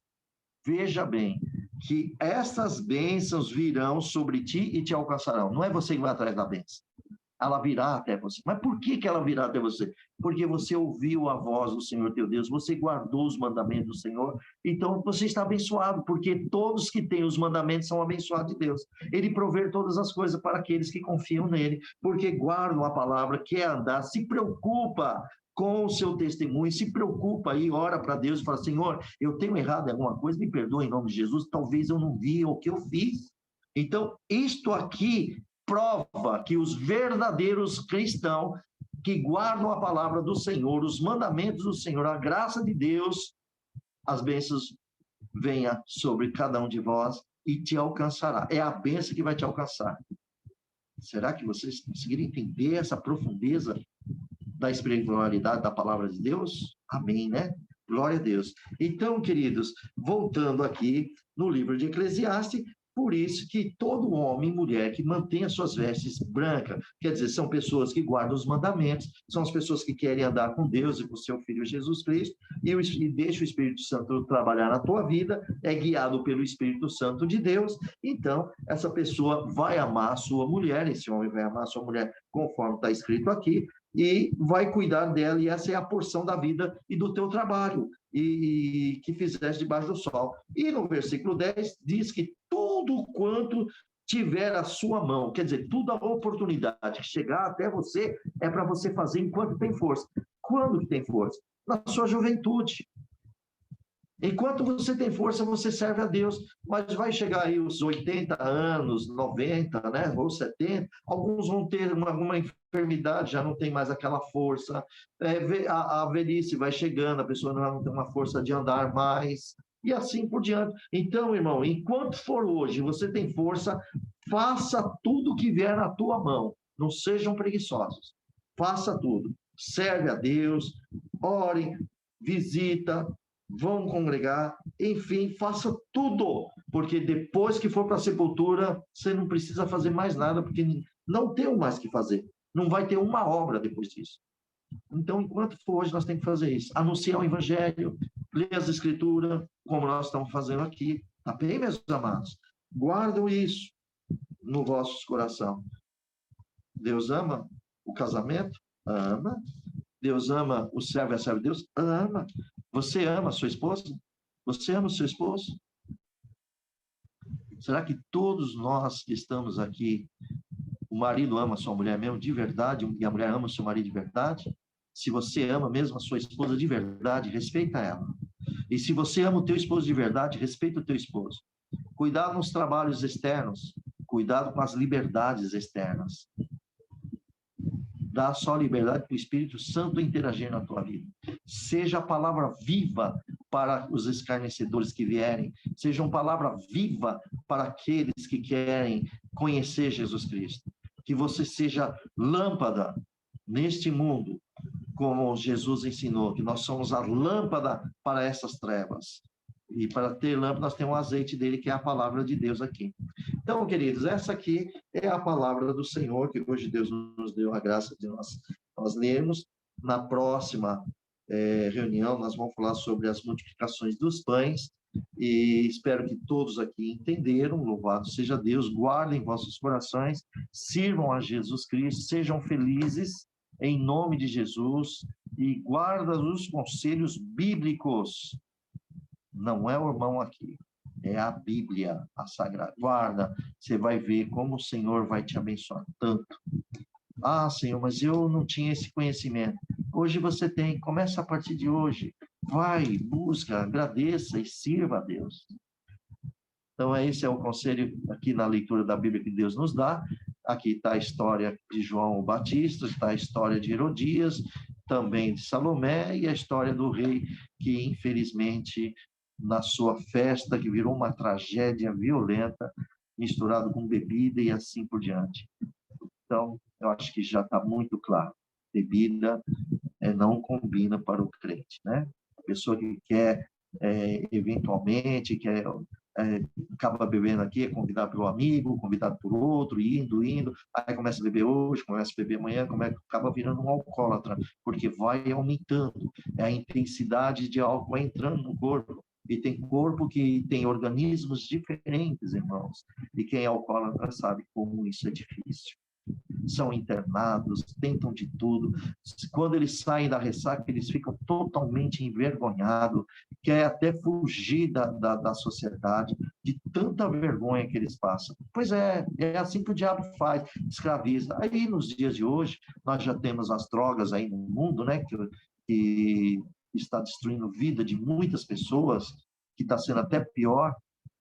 veja bem, que essas bênçãos virão sobre ti e te alcançarão. Não é você que vai atrás da bênção. Ela virá até você. Mas por que ela virá até você? Porque você ouviu a voz do Senhor teu Deus, você guardou os mandamentos do Senhor, então você está abençoado, porque todos que têm os mandamentos são abençoados de Deus. Ele provê todas as coisas para aqueles que confiam nele, porque guardam a palavra, quer andar, se preocupa com o seu testemunho, se preocupa e ora para Deus e fala, Senhor, eu tenho errado em alguma coisa, me perdoa em nome de Jesus, talvez eu não vi o que eu fiz. Então, isto aqui prova que os verdadeiros cristãos que guardam a palavra do Senhor, os mandamentos do Senhor, a graça de Deus, as bênçãos venha sobre cada um de vós e te alcançará. É a bênção que vai te alcançar. Será que vocês conseguiram entender essa profundeza da espiritualidade da palavra de Deus? Amém, né? Glória a Deus. Então, queridos, voltando aqui no livro de Eclesiastes, por isso que todo homem e mulher que mantém as suas vestes brancas, quer dizer, são pessoas que guardam os mandamentos, são as pessoas que querem andar com Deus e com seu Filho Jesus Cristo, e deixa o Espírito Santo trabalhar na tua vida, é guiado pelo Espírito Santo de Deus, então essa pessoa vai amar a sua mulher, esse homem vai amar a sua mulher conforme está escrito aqui, e vai cuidar dela, e essa é a porção da vida e do teu trabalho, e que fizeste debaixo do sol. E no versículo 10 diz que tudo quanto tiver a sua mão, quer dizer, toda a oportunidade que chegar até você é para você fazer enquanto tem força. Quando que tem força? Na sua juventude. Enquanto você tem força, você serve a Deus, mas vai chegar aí os 80 anos, 90, né, ou 70, alguns vão ter alguma enfermidade, já não tem mais aquela força, a velhice vai chegando, a pessoa não tem uma força de andar mais, e assim por diante. Então, irmão, enquanto for hoje, você tem força, faça tudo que vier na tua mão, não sejam preguiçosos, faça tudo, serve a Deus, ore, visita, vão congregar, enfim, faça tudo, porque depois que for para a sepultura, você não precisa fazer mais nada, porque não tem mais o que fazer, não vai ter uma obra depois disso. Então, enquanto for hoje, nós temos que fazer isso, anunciar o Evangelho, ler as Escrituras, como nós estamos fazendo aqui, tá bem, meus amados? Guardam isso no vosso coração. Deus ama o casamento? Ama. Deus ama o servo e a serva de Deus? Ama. Você ama a sua esposa? Você ama o seu esposo? Será que todos nós que estamos aqui, o marido ama a sua mulher mesmo de verdade e a mulher ama o seu marido de verdade? Se você ama mesmo a sua esposa de verdade, respeita ela. E se você ama o teu esposo de verdade, respeita o teu esposo. Cuidado nos trabalhos externos, cuidado com as liberdades externas. Dá só liberdade para o Espírito Santo interagir na tua vida. Seja a palavra viva para os escarnecedores que vierem. Seja uma palavra viva para aqueles que querem conhecer Jesus Cristo. Que você seja lâmpada neste mundo, como Jesus ensinou, que nós somos a lâmpada para essas trevas. E para ter lâmpada, nós temos o azeite dele, que é a palavra de Deus aqui. Então, queridos, essa aqui é a palavra do Senhor, que hoje Deus nos deu a graça de nós lermos. Na próxima reunião, nós vamos falar sobre as multiplicações dos pães, e espero que todos aqui entenderam. Louvado seja Deus, guardem vossos corações, sirvam a Jesus Cristo, sejam felizes, em nome de Jesus, e guardem os conselhos bíblicos. Não é o irmão aqui, é a Bíblia, a Sagrada. Guarda, você vai ver como o Senhor vai te abençoar tanto. Ah, Senhor, mas eu não tinha esse conhecimento. Hoje você tem, começa a partir de hoje. Vai, busca, agradeça e sirva a Deus. Então, esse é o conselho aqui na leitura da Bíblia que Deus nos dá. Aqui está a história de João Batista, está a história de Herodias, também de Salomé, e a história do rei que, infelizmente, na sua festa, que virou uma tragédia violenta, misturado com bebida e assim por diante. Então, eu acho que já está muito claro. Bebida não combina para o crente, né? A pessoa que quer, eventualmente, acaba bebendo aqui, é convidado pelo amigo, convidado por outro, indo, aí começa a beber hoje, começa a beber amanhã, acaba virando um alcoólatra, porque vai aumentando, a intensidade de álcool vai entrando no corpo, e tem corpo que tem organismos diferentes, irmãos, e quem é alcoólatra sabe como isso é difícil. São internados, tentam de tudo. Quando eles saem da ressaca, eles ficam totalmente envergonhados, quer até fugir da sociedade, de tanta vergonha que eles passam. Pois é assim que o diabo faz, escraviza. Aí, nos dias de hoje, nós já temos as drogas aí no mundo, né, que está destruindo a vida de muitas pessoas, que está sendo até pior,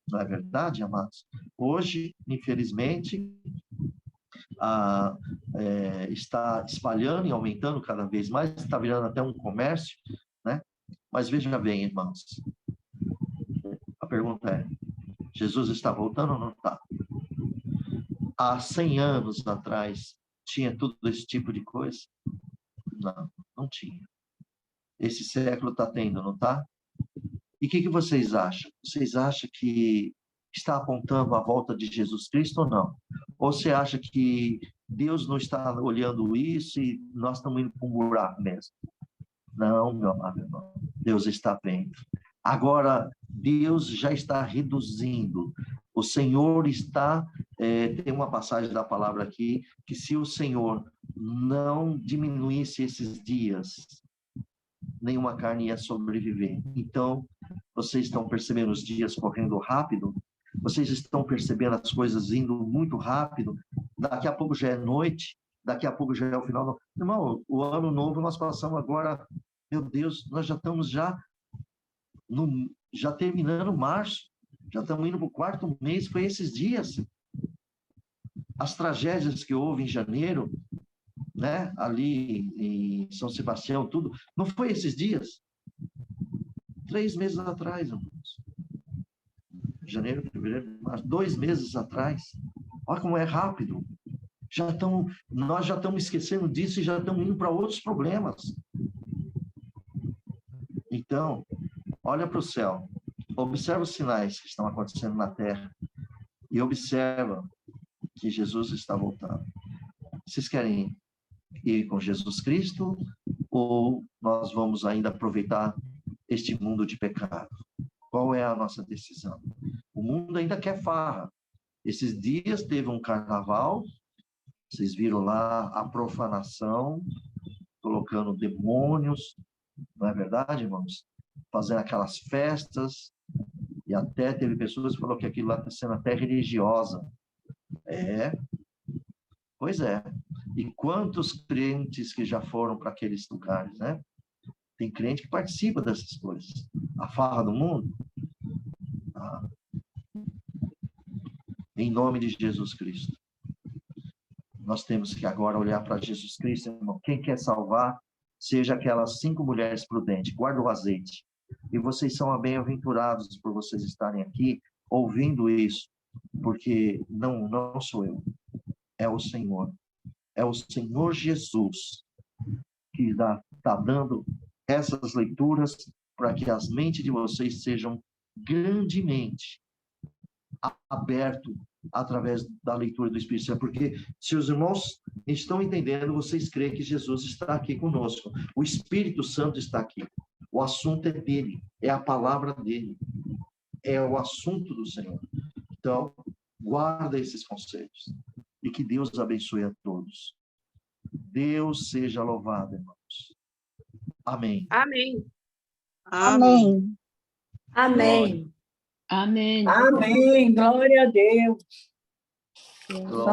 não é verdade, amados? Hoje, infelizmente, está espalhando e aumentando cada vez mais, está virando até um comércio, né? Mas veja bem, irmãos, a pergunta é, Jesus está voltando ou não está? Há 100 anos atrás, tinha tudo esse tipo de coisa? Não, não tinha. Esse século está tendo, não está? E o que vocês acham? Vocês acham que está apontando a volta de Jesus Cristo ou não? Ou você acha que Deus não está olhando isso e nós estamos indo para um buraco mesmo? Não, meu amado irmão. Deus está vendo. Agora, Deus já está reduzindo. O Senhor está... tem uma passagem da palavra aqui, que se o Senhor não diminuísse esses dias, nenhuma carne ia sobreviver. Então, vocês estão percebendo os dias correndo rápido? Vocês estão percebendo as coisas indo muito rápido? Daqui a pouco já é noite, daqui a pouco já é o final do... Irmão, o ano novo nós passamos agora, meu Deus, nós já estamos já terminando março, já estamos indo para o 4º mês, foi esses dias. As tragédias que houve em janeiro, né, ali em São Sebastião, tudo, não foi esses dias? 3 meses atrás, irmãos. Janeiro, fevereiro, março, 2 meses atrás. Olha como é rápido. Nós já estamos esquecendo disso e já estamos indo para outros problemas. Então, olha para o céu. Observa os sinais que estão acontecendo na terra e observa que Jesus está voltando. Vocês querem ir com Jesus Cristo ou nós vamos ainda aproveitar este mundo de pecado? Qual é a nossa decisão? O mundo ainda quer farra. Esses dias teve um carnaval, vocês viram lá a profanação, colocando demônios, não é verdade, irmãos? Fazendo aquelas festas, e até teve pessoas que falaram que aquilo lá está sendo até religiosa. Pois é. E quantos crentes que já foram para aqueles lugares, né? Tem crente que participa dessas coisas. A farra do mundo. Em nome de Jesus Cristo. Nós temos que agora olhar para Jesus Cristo, irmão. Quem quer salvar, seja aquelas 5 mulheres prudentes. Guarda o azeite. E vocês são bem-aventurados por vocês estarem aqui ouvindo isso. Porque não sou eu. É o Senhor. É o Senhor Jesus que está dando essas leituras para que as mentes de vocês sejam grandemente abertas através da leitura do Espírito Santo. Porque se os irmãos estão entendendo, vocês creem que Jesus está aqui conosco. O Espírito Santo está aqui. O assunto é dele. É a palavra dele. É o assunto do Senhor. Então, guarda esses conceitos. E que Deus abençoe a todos. Deus seja louvado, irmãos. Amém. Amém. Amém. Amém. Amém. Amém. Glória a Deus. Glória.